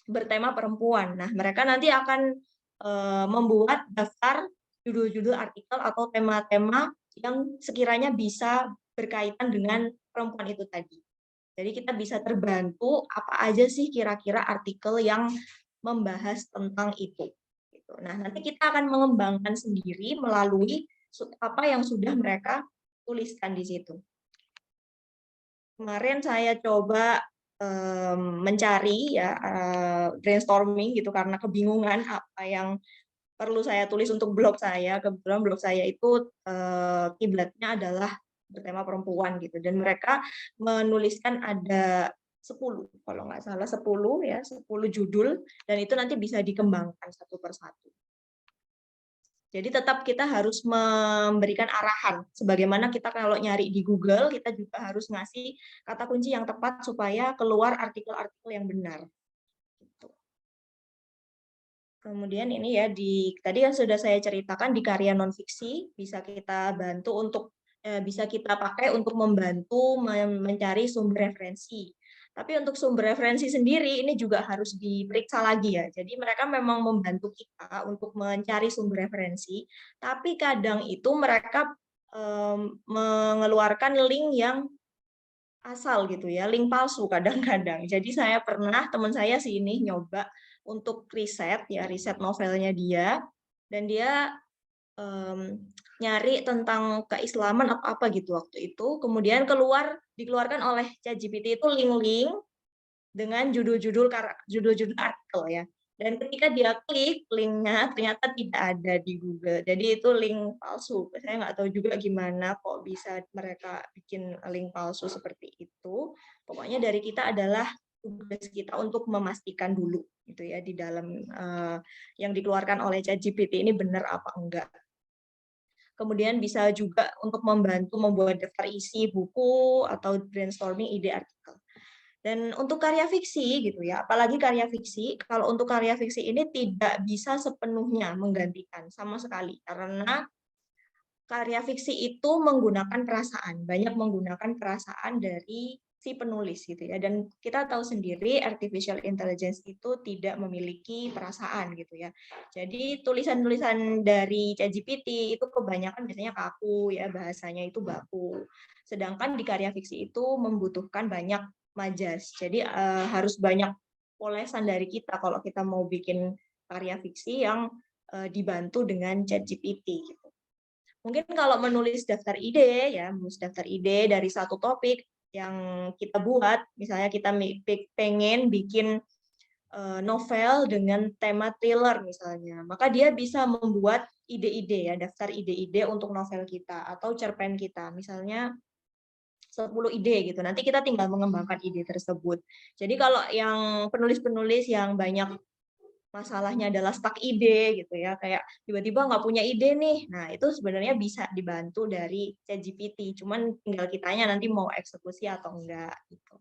bertema perempuan. Nah, mereka nanti akan membuat daftar judul-judul artikel atau tema-tema yang sekiranya bisa berkaitan dengan perempuan itu tadi. Jadi kita bisa terbantu apa aja sih kira-kira artikel yang membahas tentang itu. Nah, nanti kita akan mengembangkan sendiri melalui apa yang sudah mereka tuliskan di situ. Kemarin saya coba mencari ya brainstorming gitu karena kebingungan apa yang perlu saya tulis untuk blog saya. Kebetulan blog saya itu kiblatnya adalah bertema perempuan gitu, dan mereka menuliskan ada 10, kalau nggak salah 10 ya, 10 judul, dan itu nanti bisa dikembangkan satu persatu. Jadi tetap kita harus memberikan arahan, sebagaimana kita kalau nyari di Google, kita juga harus ngasih kata kunci yang tepat supaya keluar artikel-artikel yang benar. Gitu. Kemudian ini ya, tadi yang sudah saya ceritakan di karya non-fiksi, bisa kita bantu untuk, bisa kita pakai untuk membantu mencari sumber referensi. Tapi untuk sumber referensi sendiri ini juga harus diperiksa lagi ya. Jadi mereka memang membantu kita untuk mencari sumber referensi, tapi kadang itu mereka mengeluarkan link yang asal gitu ya, link palsu kadang-kadang. Jadi teman saya sih ini nyoba untuk riset ya, riset novelnya dia, dan dia nyari tentang keislaman apa gitu waktu itu, kemudian dikeluarkan oleh ChatGPT itu link-link dengan judul-judul artikel ya. Dan ketika dia klik linknya ternyata tidak ada di Google. Jadi itu link palsu. Saya nggak tahu juga gimana kok bisa mereka bikin link palsu seperti itu. Pokoknya dari kita adalah tugas kita untuk memastikan dulu gitu ya di dalam yang dikeluarkan oleh ChatGPT ini benar apa enggak. Kemudian bisa juga untuk membantu membuat daftar isi buku atau brainstorming ide artikel. Dan untuk karya fiksi gitu ya, apalagi karya fiksi, kalau untuk karya fiksi ini tidak bisa sepenuhnya menggantikan sama sekali, karena karya fiksi itu menggunakan perasaan, banyak menggunakan perasaan dari si penulis gitu ya. Dan kita tahu sendiri artificial intelligence itu tidak memiliki perasaan gitu ya. Jadi tulisan-tulisan dari ChatGPT itu kebanyakan biasanya kaku ya, bahasanya itu baku. Sedangkan di karya fiksi itu membutuhkan banyak majas. Jadi harus banyak polesan dari kita kalau kita mau bikin karya fiksi yang dibantu dengan ChatGPT gitu. Mungkin kalau menulis daftar ide ya, menulis daftar ide dari satu topik yang kita buat, misalnya kita pengen bikin novel dengan tema thriller misalnya, maka dia bisa membuat ide-ide ya, daftar ide-ide untuk novel kita atau cerpen kita. Misalnya 10 ide gitu. Nanti kita tinggal mengembangkan ide tersebut. Jadi kalau yang penulis-penulis yang banyak masalahnya adalah stuck ide gitu ya, kayak tiba-tiba nggak punya ide nih. Nah, itu sebenarnya bisa dibantu dari ChatGPT. Cuman tinggal kitanya nanti mau eksekusi atau enggak gitu.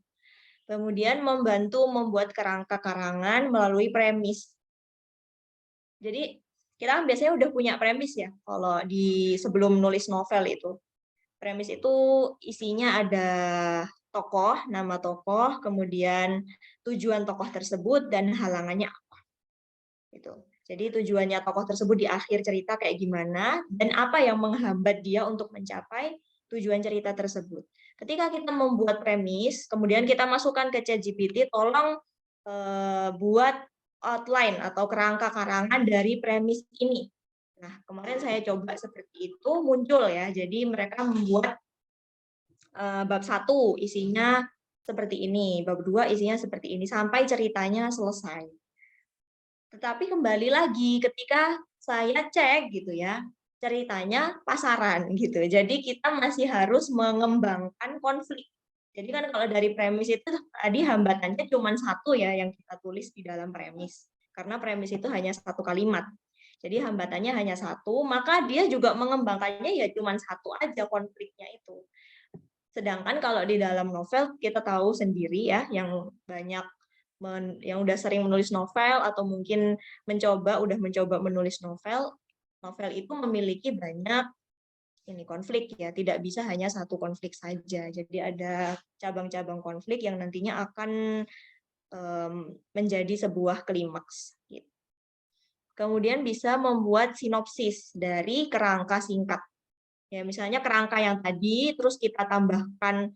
Kemudian membantu membuat kerangka karangan melalui premis. Jadi kita kan biasanya udah punya premis ya kalau di sebelum nulis novel itu. Premis itu isinya ada tokoh, nama tokoh, kemudian tujuan tokoh tersebut dan halangannya apa. Gitu. Jadi tujuannya tokoh tersebut di akhir cerita kayak gimana dan apa yang menghambat dia untuk mencapai tujuan cerita tersebut. Ketika kita membuat premis, kemudian kita masukkan ke ChatGPT, tolong buat outline atau kerangka karangan dari premis ini. Nah, kemarin saya coba seperti itu, muncul ya. Jadi mereka membuat bab 1 isinya seperti ini, bab 2 isinya seperti ini, sampai ceritanya selesai. Tetapi kembali lagi ketika saya cek gitu ya, ceritanya pasaran gitu. Jadi kita masih harus mengembangkan konflik. Jadi kan kalau dari premis itu tadi hambatannya cuma satu ya yang kita tulis di dalam premis. Karena premis itu hanya satu kalimat. Jadi hambatannya hanya satu, maka dia juga mengembangkannya ya cuma satu aja konfliknya itu. Sedangkan kalau di dalam novel kita tahu sendiri ya, yang banyak yang udah sering menulis novel atau mungkin udah mencoba menulis novel itu memiliki banyak konflik ya, tidak bisa hanya satu konflik saja. Jadi ada cabang-cabang konflik yang nantinya akan menjadi sebuah klimaks. Kemudian bisa membuat sinopsis dari kerangka singkat. Ya, misalnya kerangka yang tadi, terus kita tambahkan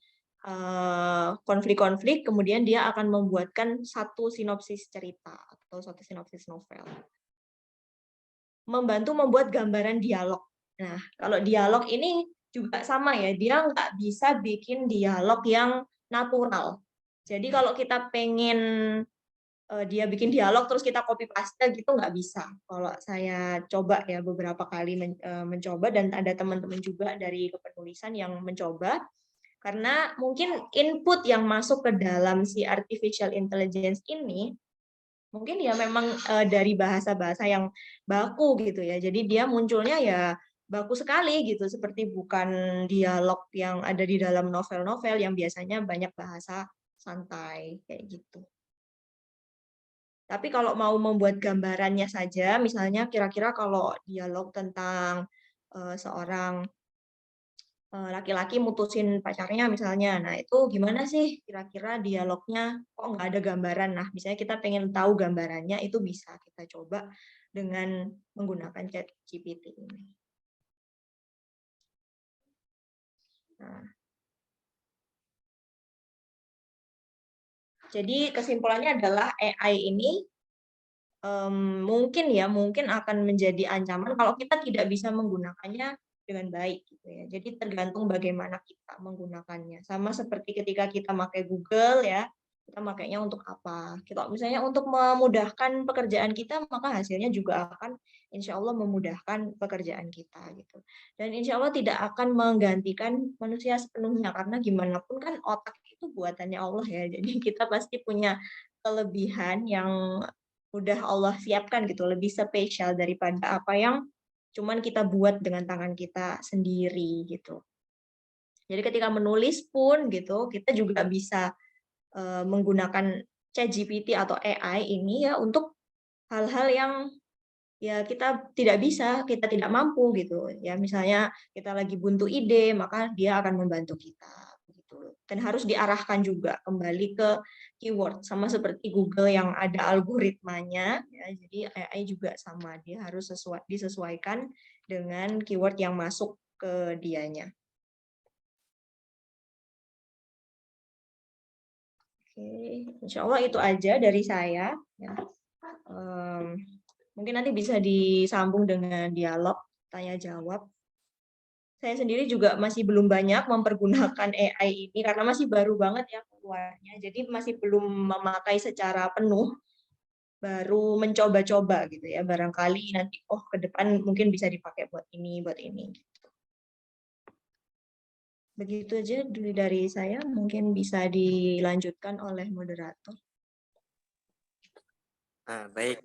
konflik-konflik, kemudian dia akan membuatkan satu sinopsis cerita atau satu sinopsis novel. Membantu membuat gambaran dialog. Nah, kalau dialog ini juga sama ya, dia nggak bisa bikin dialog yang natural. Jadi kalau kita pengen dia bikin dialog terus kita copy paste gitu nggak bisa. Kalau saya coba ya beberapa kali mencoba dan ada teman-teman juga dari kepenulisan yang mencoba, Karena mungkin input yang masuk ke dalam si artificial intelligence ini mungkin ya memang dari bahasa-bahasa yang baku gitu ya. Jadi dia munculnya ya baku sekali gitu, seperti bukan dialog yang ada di dalam novel-novel yang biasanya banyak bahasa santai kayak gitu. Tapi kalau mau membuat gambarannya saja, misalnya kira-kira kalau dialog tentang seorang laki-laki mutusin pacarnya misalnya, nah itu gimana sih kira-kira dialognya, kok nggak ada gambaran. Nah, misalnya kita pengen tahu gambarannya, itu bisa kita coba dengan menggunakan ChatGPT ini. Nah, jadi kesimpulannya adalah AI ini mungkin akan menjadi ancaman kalau kita tidak bisa menggunakannya dengan baik gitu ya. Jadi tergantung bagaimana kita menggunakannya. Sama seperti ketika kita pakai Google ya, kita makainya untuk apa? Kita misalnya untuk memudahkan pekerjaan kita, maka hasilnya juga akan insya Allah memudahkan pekerjaan kita gitu. Dan insya Allah tidak akan menggantikan manusia sepenuhnya karena gimana pun kan otak itu buatannya Allah ya. Jadi kita pasti punya kelebihan yang udah Allah siapkan gitu, lebih spesial daripada apa yang cuman kita buat dengan tangan kita sendiri gitu. Jadi ketika menulis pun gitu, kita juga bisa menggunakan ChatGPT atau AI ini ya untuk hal-hal yang ya kita tidak bisa, kita tidak mampu gitu. Ya misalnya kita lagi buntu ide, maka dia akan membantu kita gitu. Dan harus diarahkan juga kembali ke keyword sama seperti Google yang ada algoritmanya ya. Jadi AI juga sama, dia harus disesuaikan dengan keyword yang masuk ke dianya. Oke, insya Allah itu aja dari saya. Ya. Mungkin nanti bisa disambung dengan dialog tanya jawab. Saya sendiri juga masih belum banyak mempergunakan AI ini karena masih baru banget ya keluarnya. Jadi masih belum memakai secara penuh, baru mencoba-coba gitu ya. Barangkali nanti ke depan mungkin bisa dipakai buat ini, buat ini. Begitu aja dari saya, mungkin bisa dilanjutkan oleh moderator. Baik,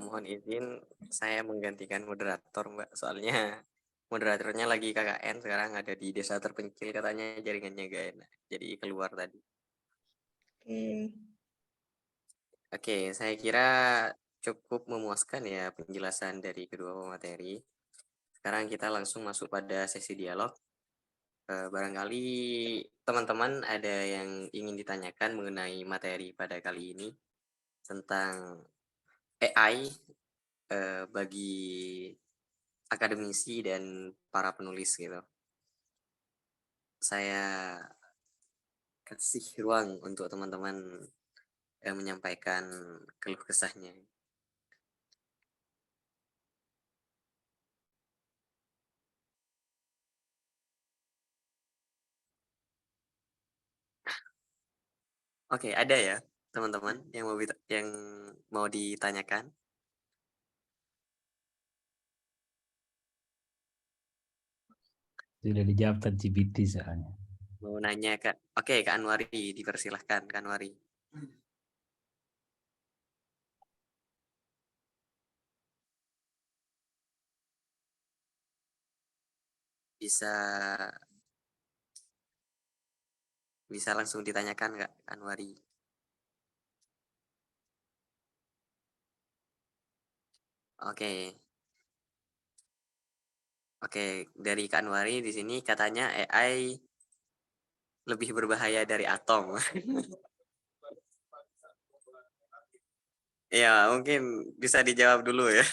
mohon izin saya menggantikan moderator, Mbak. Soalnya moderatornya lagi KKN, sekarang ada di desa terpencil, katanya jaringannya gak enak. Jadi keluar tadi. Oke, saya kira cukup memuaskan ya penjelasan dari kedua pemateri. Sekarang kita langsung masuk pada sesi dialog. Barangkali teman-teman ada yang ingin ditanyakan mengenai materi pada kali ini tentang AI bagi akademisi dan para penulis gitu. Saya kasih ruang untuk teman-teman menyampaikan keluh kesahnya. Oke, ada ya teman-teman yang mau ditanyakan? Sudah dijawab ChatGPT soalnya. Mau nanya Kak? Oke, Kak Anwari, dipersilahkan Kak Anwari. Bisa langsung ditanyakan Kak Anwari. Oke, dari Kak Anwari di sini katanya AI lebih berbahaya dari atom. Ya, mungkin bisa dijawab dulu ya.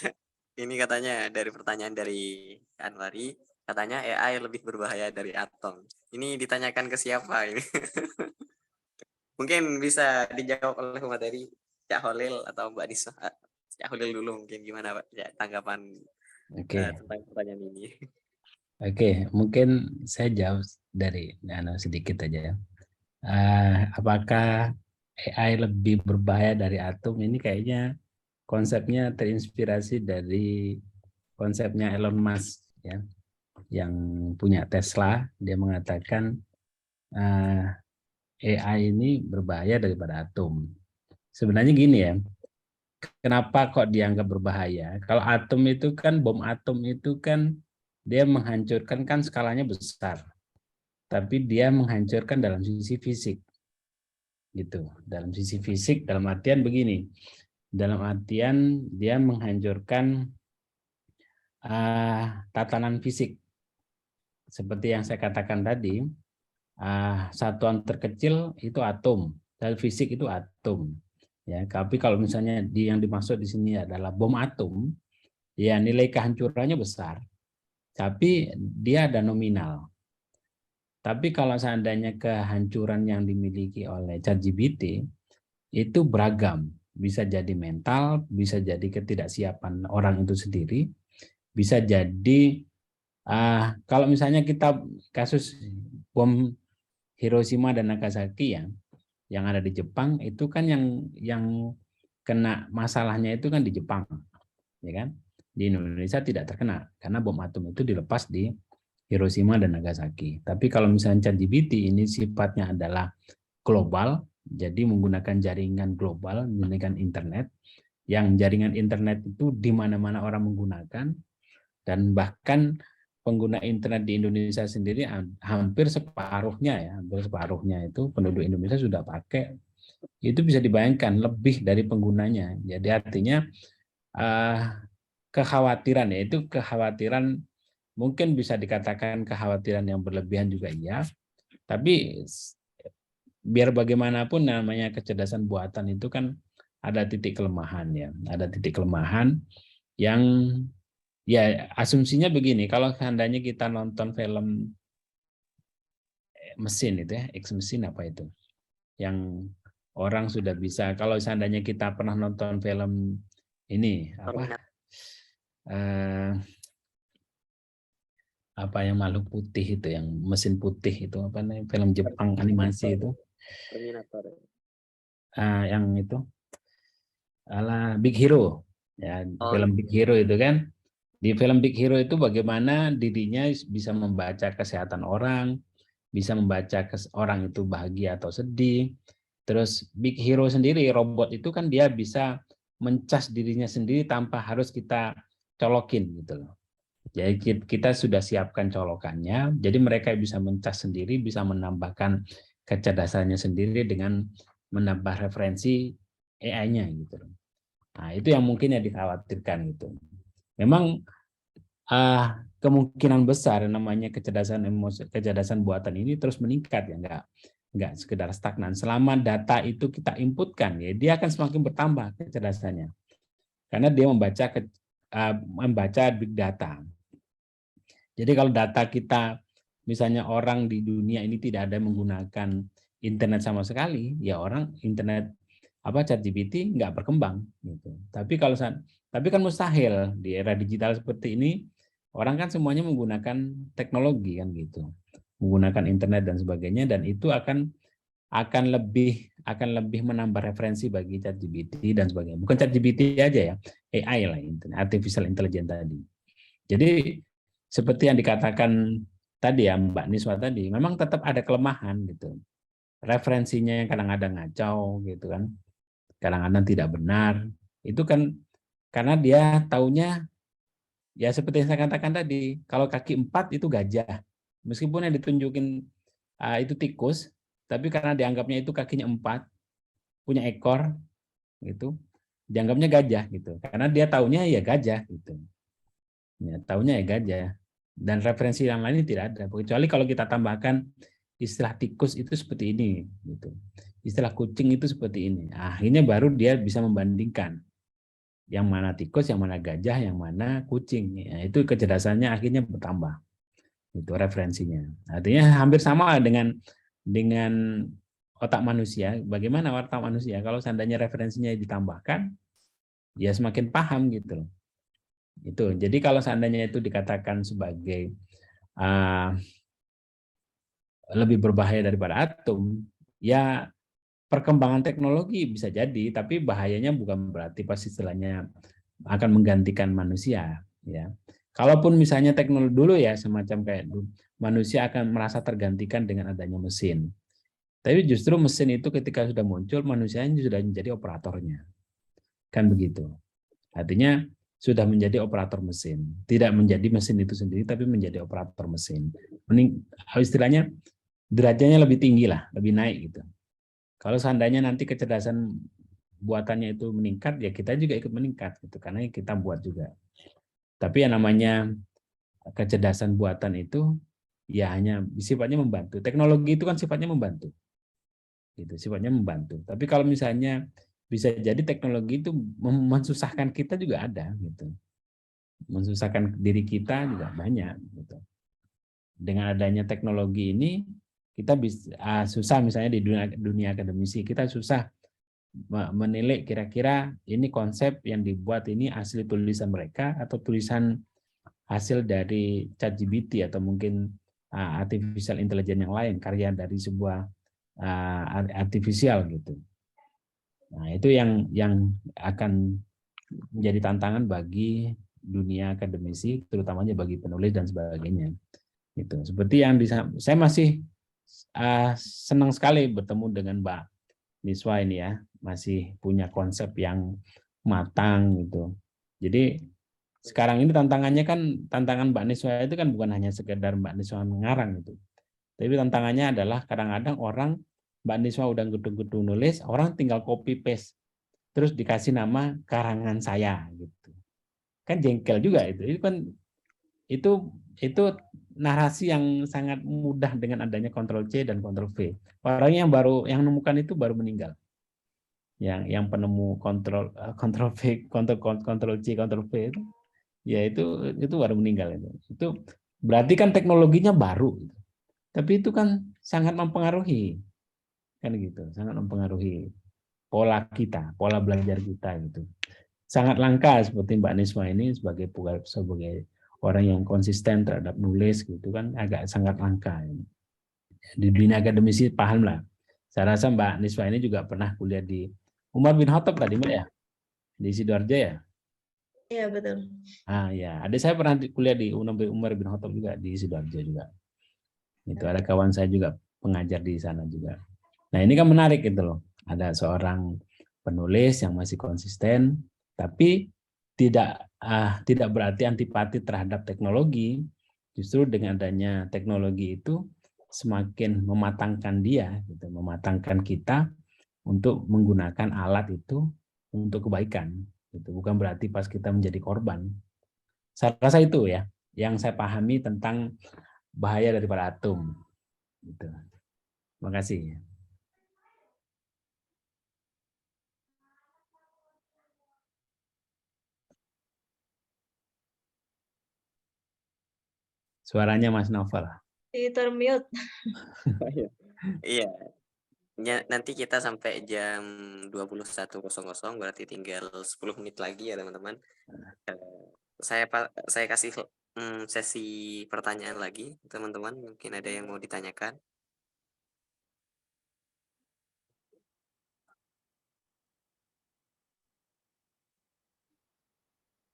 Ini katanya dari pertanyaan dari Kak Anwari, katanya AI lebih berbahaya dari atom. Ini ditanyakan ke siapa ini? Mungkin bisa dijawab oleh pemateri Cak Holil atau Mbak Nisa. Cak Holil dulu mungkin gimana Pak ya, tanggapan tentang pertanyaan ini. Oke, mungkin saya jawab dari sedikit aja. Apakah AI lebih berbahaya dari atom? Ini kayaknya konsepnya terinspirasi dari konsepnya Elon Musk ya, yang punya Tesla. Dia mengatakan AI ini berbahaya daripada atom. Sebenarnya gini ya, kenapa kok dianggap berbahaya? Kalau atom itu kan, bom atom itu kan dia menghancurkan, kan skalanya besar, tapi dia menghancurkan dalam sisi fisik, gitu. Dalam sisi fisik, dalam artian begini, dalam artian dia menghancurkan tatanan fisik. Seperti yang saya katakan tadi, satuan terkecil itu atom, dan fisik itu atom. Ya, tapi kalau misalnya yang dimaksud di sini adalah bom atom, ya nilai kehancurannya besar, tapi dia ada nominal. Tapi kalau seandainya kehancuran yang dimiliki oleh ChatGPT itu beragam, bisa jadi mental, bisa jadi ketidaksiapan orang itu sendiri, bisa jadi kalau misalnya kita kasus bom Hiroshima dan Nagasaki ya, yang ada di Jepang itu kan yang kena masalahnya itu kan di Jepang, ya kan? Di Indonesia tidak terkena karena bom atom itu dilepas di Hiroshima dan Nagasaki. Tapi kalau misalnya ChatGPT ini sifatnya adalah global, jadi menggunakan jaringan global, menggunakan internet, yang jaringan internet itu di mana-mana orang menggunakan, dan bahkan pengguna internet di Indonesia sendiri hampir separuhnya itu penduduk Indonesia sudah pakai. Itu bisa dibayangkan lebih dari penggunanya. Jadi artinya kekhawatiran, yaitu kekhawatiran, mungkin bisa dikatakan kekhawatiran yang berlebihan juga iya, tapi biar bagaimanapun namanya kecerdasan buatan itu kan ada titik kelemahan ya, ada titik kelemahan yang ya asumsinya begini, kalau seandainya kita nonton film mesin itu ya, X mesin apa itu, yang orang sudah bisa, kalau seandainya kita pernah nonton film ini apa yang makhluk putih itu, yang mesin putih itu apa namanya, film Jepang animasi itu, yang itu Big Hero ya, film Big Hero itu kan. Di film Big Hero itu bagaimana dirinya bisa membaca kesehatan orang, bisa membaca orang itu bahagia atau sedih. Terus Big Hero sendiri, robot itu kan dia bisa mencas dirinya sendiri tanpa harus kita colokin gitu loh. Jadi kita sudah siapkan colokannya, jadi mereka bisa mencas sendiri, bisa menambahkan kecerdasannya sendiri dengan menambah referensi AI-nya gitu loh. Nah, itu yang mungkin yang dikhawatirkan gitu. Memang kemungkinan besar namanya kecerdasan emosi, kecerdasan buatan ini terus meningkat ya, enggak sekedar stagnan. Selama data itu kita inputkan ya, dia akan semakin bertambah kecerdasannya. Karena dia membaca big data. Jadi kalau data kita, misalnya orang di dunia ini tidak ada menggunakan internet sama sekali, ya orang internet ChatGPT nggak berkembang gitu. Tapi kan mustahil di era digital seperti ini, orang kan semuanya menggunakan teknologi kan gitu, menggunakan internet dan sebagainya, dan itu akan lebih menambah referensi bagi ChatGPT dan sebagainya. Bukan ChatGPT aja ya, AI lah, artificial intelligence tadi. Jadi seperti yang dikatakan tadi ya Mbak Niswa tadi, memang tetap ada kelemahan gitu. Referensinya yang kadang-kadang ngacau gitu kan, kadang-kadang tidak benar. Itu kan karena dia taunya ya seperti yang saya katakan tadi, kalau kaki 4 itu gajah. Meskipun yang ditunjukin itu tikus, tapi karena dianggapnya itu kakinya 4, punya ekor gitu, dianggapnya gajah gitu. Karena dia taunya ya gajah gitu. Ya, taunya ya gajah. Dan referensi yang lain tidak ada. Kecuali kalau kita tambahkan istilah tikus itu seperti ini gitu. Istilah kucing itu seperti ini. Akhirnya baru dia bisa membandingkan yang mana tikus, yang mana gajah, yang mana kucing. Ya, itu kecerdasannya akhirnya bertambah. Itu referensinya. Artinya hampir sama dengan otak manusia. Bagaimana otak manusia? Kalau seandainya referensinya ditambahkan, ya semakin paham gitu. Itu. Jadi kalau seandainya itu dikatakan sebagai lebih berbahaya daripada atom, ya perkembangan teknologi bisa jadi, tapi bahayanya bukan berarti pas istilahnya akan menggantikan manusia. Ya, Kalaupun misalnya teknologi dulu ya semacam kayak manusia akan merasa tergantikan dengan adanya mesin. Tapi justru mesin itu ketika sudah muncul, manusianya sudah menjadi operatornya. Kan begitu. Artinya sudah menjadi operator mesin. Tidak menjadi mesin itu sendiri, tapi menjadi operator mesin. Istilahnya derajatnya lebih tinggi lah, lebih naik gitu. Kalau seandainya nanti kecerdasan buatannya itu meningkat, ya kita juga ikut meningkat gitu, karena kita buat juga. Tapi yang namanya kecerdasan buatan itu ya hanya sifatnya membantu. Teknologi itu kan sifatnya membantu. Gitu, sifatnya membantu. Tapi kalau misalnya bisa jadi teknologi itu mensusahkan kita juga ada gitu. Mensusahkan diri kita juga banyak gitu. Dengan adanya teknologi ini kita bisa susah misalnya di dunia akademisi kita susah menilai kira-kira ini konsep yang dibuat ini asli tulisan mereka atau tulisan hasil dari ChatGPT atau mungkin artificial intelligence yang lain, karya dari sebuah artifisial gitu. Nah, itu yang akan menjadi tantangan bagi dunia akademisi, terutamanya bagi penulis dan sebagainya. Gitu. Seperti yang saya masih senang sekali bertemu dengan Mbak Niswa ini ya, masih punya konsep yang matang gitu. Jadi sekarang ini tantangannya kan, tantangan Mbak Niswa itu kan bukan hanya sekedar Mbak Niswa mengarang gitu. Tapi tantangannya adalah kadang-kadang orang Mbak Niswa udah gedung-gedung nulis, orang tinggal copy paste terus dikasih nama karangan saya gitu. Kan jengkel juga itu. Itu kan itu narasi yang sangat mudah dengan adanya Ctrl C dan Ctrl V. Orang yang menemukan itu baru meninggal. Yang penemu Ctrl V, Ctrl C, Ctrl V itu ya itu baru meninggal itu. Itu berarti kan teknologinya baru. Tapi itu kan sangat mempengaruhi. Kan gitu, sangat mempengaruhi pola kita, pola belajar kita gitu. Sangat langka seperti Mbak Niswa ini sebagai orang yang konsisten terhadap nulis gitu kan agak sangat langka. Di dunia akademisi paham lah. Saya rasa Mbak Niswa ini juga pernah kuliah di Umar bin Khattab tadi Mbak ya? Di Sidoarjo ya? Iya, betul. Ya, adik saya pernah kuliah di Umar bin Khattab juga di Sidoarjo juga. Itu ada kawan saya juga pengajar di sana juga. Nah, ini kan menarik gitu loh. Ada seorang penulis yang masih konsisten tapi tidak berarti antipati terhadap teknologi. Justru dengan adanya teknologi itu semakin mematangkan dia, gitu, mematangkan kita untuk menggunakan alat itu untuk kebaikan. Gitu. Bukan berarti pas kita menjadi korban. Saya rasa itu ya yang saya pahami tentang bahaya daripada atom. Gitu. Terima kasih. Suaranya Mas Novel. Termute. Iya. Nanti kita sampai jam 21.00 berarti tinggal 10 menit lagi ya teman-teman. Saya kasih sesi pertanyaan lagi teman-teman, mungkin ada yang mau ditanyakan.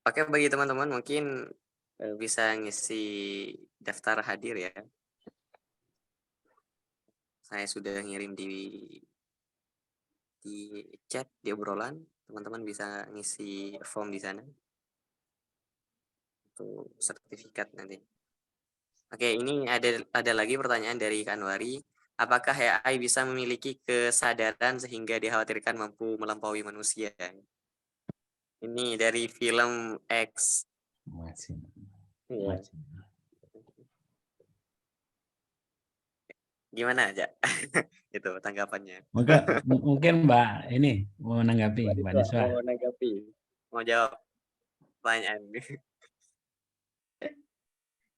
Oke, bagi teman-teman mungkin bisa ngisi daftar hadir ya. Saya sudah ngirim di chat, di obrolan. Teman-teman bisa ngisi form di sana. Untuk sertifikat nanti. Oke, ini ada lagi pertanyaan dari Kanwari. Apakah AI bisa memiliki kesadaran sehingga dikhawatirkan mampu melampaui manusia? Ini dari film X. Masih. Iya. Gimana aja? Itu tanggapannya. Mungkin Mbak ini mau menanggapi Mbak Niswa. Mau menanggapi, mau jawab pertanyaan.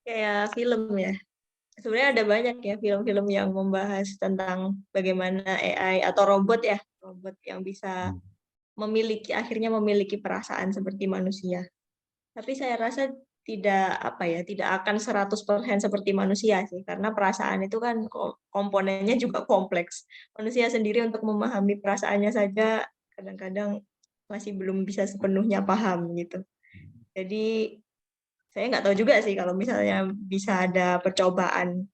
Kayak film ya. Sebenarnya ada banyak ya film-film yang membahas tentang bagaimana AI atau robot ya, robot yang bisa akhirnya memiliki perasaan seperti manusia. Tapi saya rasa tidak akan 100% seperti manusia sih, karena perasaan itu kan komponennya juga kompleks. Manusia sendiri untuk memahami perasaannya saja kadang-kadang masih belum bisa sepenuhnya paham gitu. Jadi saya nggak tahu juga sih kalau misalnya bisa ada percobaan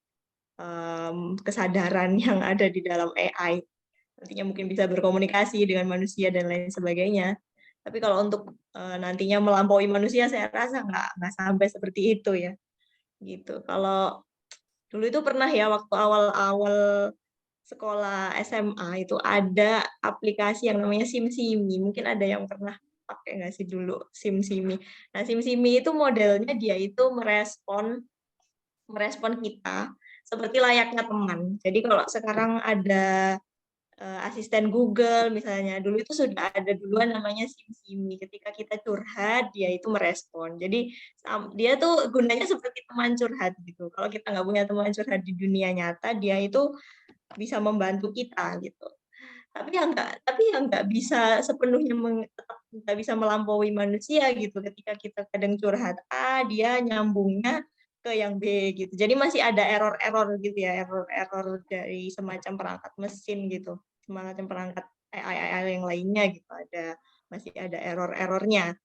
kesadaran yang ada di dalam AI. Nantinya mungkin bisa berkomunikasi dengan manusia dan lain sebagainya. Tapi kalau untuk nantinya melampaui manusia, saya rasa nggak sampai seperti itu ya. Gitu. Kalau dulu itu pernah ya waktu awal-awal sekolah SMA itu ada aplikasi yang namanya SimSimi. Mungkin ada yang pernah pakai nggak sih dulu SimSimi. Nah, SimSimi itu modelnya dia itu merespon kita seperti layaknya teman. Jadi kalau sekarang ada asisten Google misalnya, dulu itu sudah ada duluan namanya SimSimi. Ketika kita curhat, dia itu merespon. Jadi dia tuh gunanya seperti teman curhat gitu. Kalau kita nggak punya teman curhat di dunia nyata, dia itu bisa membantu kita gitu. Tapi yang nggak bisa sepenuhnya nggak bisa melampaui manusia gitu. Ketika kita kadang curhat A, dia nyambungnya ke yang B gitu. Jadi masih ada error-error gitu ya, error-error dari semacam perangkat mesin gitu, semacam perangkat AI yang lainnya gitu. Masih ada error-errornya.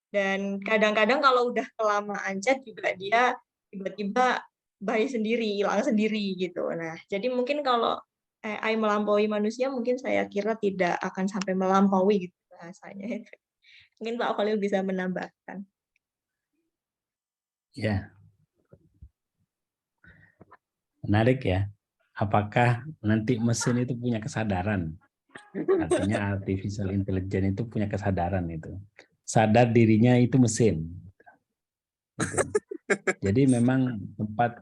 Dan kadang-kadang kalau udah kelamaan chat juga dia tiba-tiba baik sendiri, hilang sendiri gitu. Nah, jadi mungkin kalau AI melampaui manusia, mungkin saya kira tidak akan sampai melampaui gitu bahasanya. Mungkin Pak Khalil bisa menambahkan. Ya, menarik ya. Apakah nanti mesin itu punya kesadaran? Artinya artificial intelligence itu punya kesadaran itu. Sadar dirinya itu mesin. Gitu. Jadi memang tempat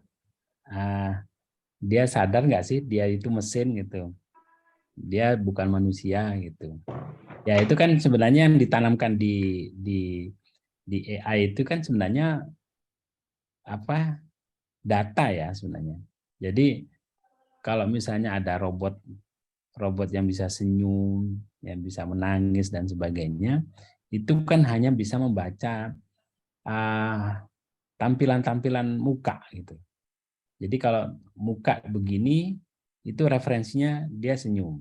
dia sadar nggak sih dia itu mesin gitu. Dia bukan manusia gitu. Ya itu kan sebenarnya yang ditanamkan di AI itu kan sebenarnya apa data ya sebenarnya. Jadi kalau misalnya ada robot yang bisa senyum, yang bisa menangis dan sebagainya, itu kan hanya bisa membaca tampilan-tampilan muka gitu. Jadi kalau muka begini itu referensinya dia senyum.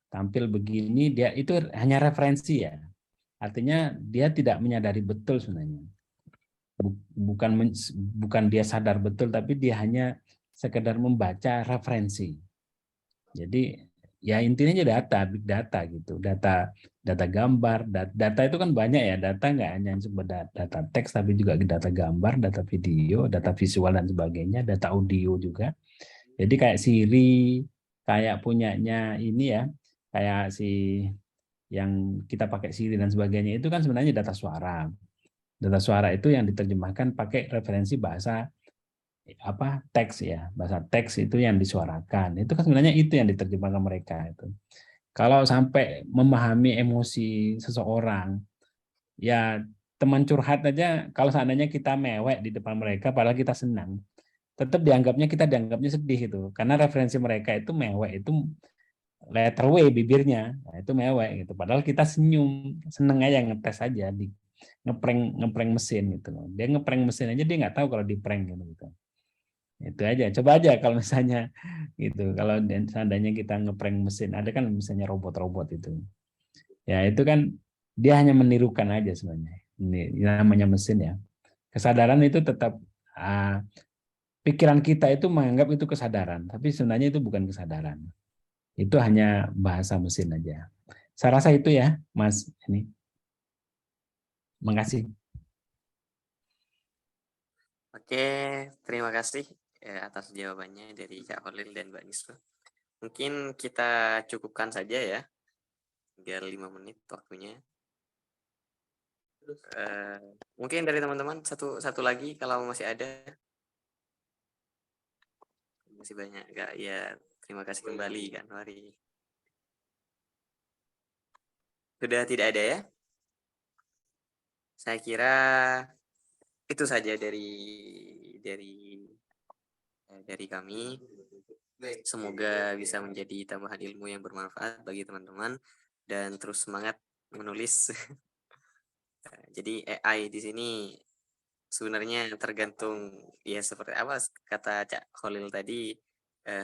Tampil begini dia itu hanya referensi ya. Artinya dia tidak menyadari betul sebenarnya. Bukan dia sadar betul tapi dia hanya sekedar membaca referensi. Jadi ya intinya data, big data gitu, data gambar, data itu kan banyak ya, data nggak hanya data teks tapi juga data gambar, data video, data visual dan sebagainya, data audio juga. Jadi kayak Siri, kayak punyanya ini ya, kayak si yang kita pakai Siri dan sebagainya itu kan sebenarnya data suara. Data suara itu yang diterjemahkan pakai referensi bahasa teks ya, bahasa teks itu yang disuarakan. Itu kan sebenarnya itu yang diterjemahkan mereka itu. Kalau sampai memahami emosi seseorang, ya teman curhat aja kalau seandainya kita mewek di depan mereka padahal kita senang, tetap dianggapnya sedih itu. Karena referensi mereka itu mewek itu letter W bibirnya, nah, itu mewek gitu. Padahal kita seneng aja ngetes aja di ngeprank mesin gitu loh. Dia ngeprank mesin aja dia nggak tahu kalau di prank gitu. Itu aja, coba aja kalau misalnya gitu. Kalau seandainya kita ngeprank mesin, ada kan misalnya robot-robot itu. Ya itu kan dia hanya menirukan aja sebenarnya. Ini namanya mesin ya. Kesadaran itu tetap pikiran kita itu menganggap itu kesadaran, tapi sebenarnya itu bukan kesadaran. Itu hanya bahasa mesin aja. Saya rasa itu ya, Mas. Ini. Makasih. Oke, terima kasih atas jawabannya dari Kak Khalil dan Mbak Niswa. Mungkin kita cukupkan saja ya, tinggal 5 menit waktunya. Mungkin dari teman-teman satu lagi kalau masih ada. Masih banyak Kak, ya terima kasih kembali kan, mari. Sudah tidak ada ya? Saya kira itu saja dari kami. Semoga bisa menjadi tambahan ilmu yang bermanfaat bagi teman-teman dan terus semangat menulis. Jadi AI di sini sebenarnya tergantung ya seperti apa kata Cak Khalil tadi,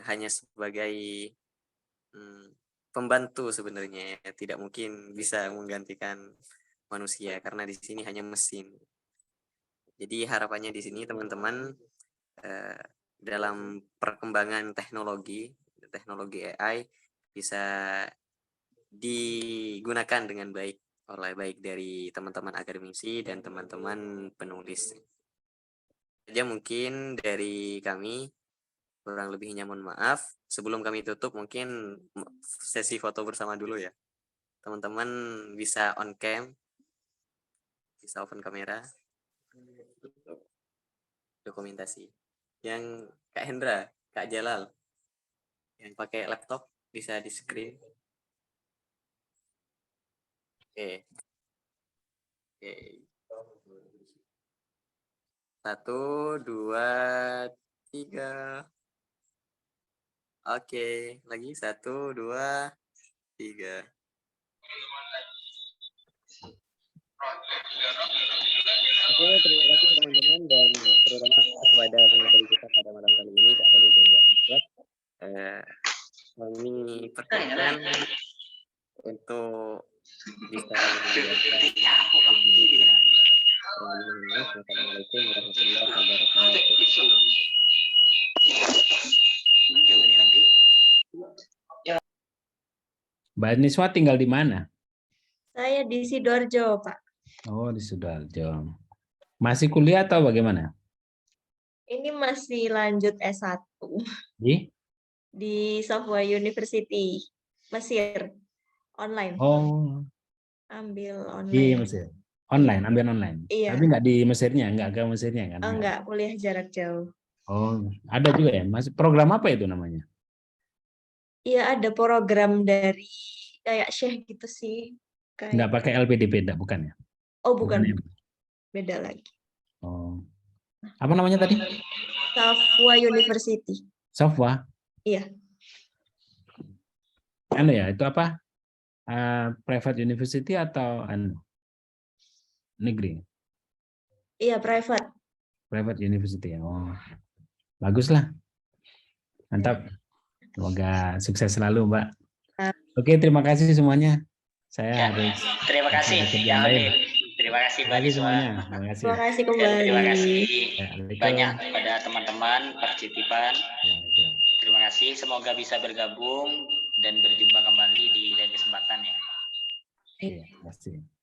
hanya sebagai pembantu sebenarnya ya. Tidak mungkin bisa menggantikan manusia karena di sini hanya mesin. Jadi harapannya di sini teman-teman dalam perkembangan teknologi AI bisa digunakan dengan baik oleh baik dari teman-teman akademisi dan teman-teman penulis. Saja mungkin dari kami, kurang lebihnya mohon maaf. Sebelum kami tutup mungkin sesi foto bersama dulu ya. Teman-teman bisa on cam, bisa open kamera, dokumentasi. Yang Kak Hendra, Kak Jalal, yang pakai laptop bisa di screen. Oke. Oke. 1, 2, 3. Oke, lagi 1, 2, 3. Oke, terima kasih teman-teman dan terutama kepada pemateri kita pada malam kali ini, Kak Khalid dan Kak Iswat. Kami perkenalkan untuk bisa Assalamualaikum warahmatullahi wabarakatuh. Mbak Niswa tinggal di mana? Saya di Sidoarjo, Pak. Oh, di Sidoarjo. Masih kuliah atau bagaimana? Ini masih lanjut S1 di Safwa University, Mesir. Online. Oh, Ambil di online. Mesir. Online, ambil online. Iya. Tapi nggak di Mesirnya, nggak ke Mesirnya kan? Enggak, kuliah jarak jauh. Oh, ada juga ya. Masih program apa itu namanya? Iya, ada program dari kayak Syekh gitu sih. Nggak Kayak pakai LPDP, enggak, bukan ya? Oh, bukan. ya? Beda lagi. Oh. Apa namanya tadi? Safwa University. Safwa. Iya. Anu ya, itu apa? Private university atau negeri? Iya, private. Private university ya. Oh, bagus lah. Mantap. Semoga sukses selalu, Mbak. Oke, terima kasih semuanya. Saya harus. Terima kasih yang hadir. Terima kasih Mbak Niswa. Semuanya. Terima kasih. Terima kasih Dan kembali. terima kasih Assalamualaikum. banyak kepada teman-teman partisipan. Ya. Terima kasih. Semoga bisa bergabung dan berjumpa kembali di lain kesempatan ya. Iya, terima kasih.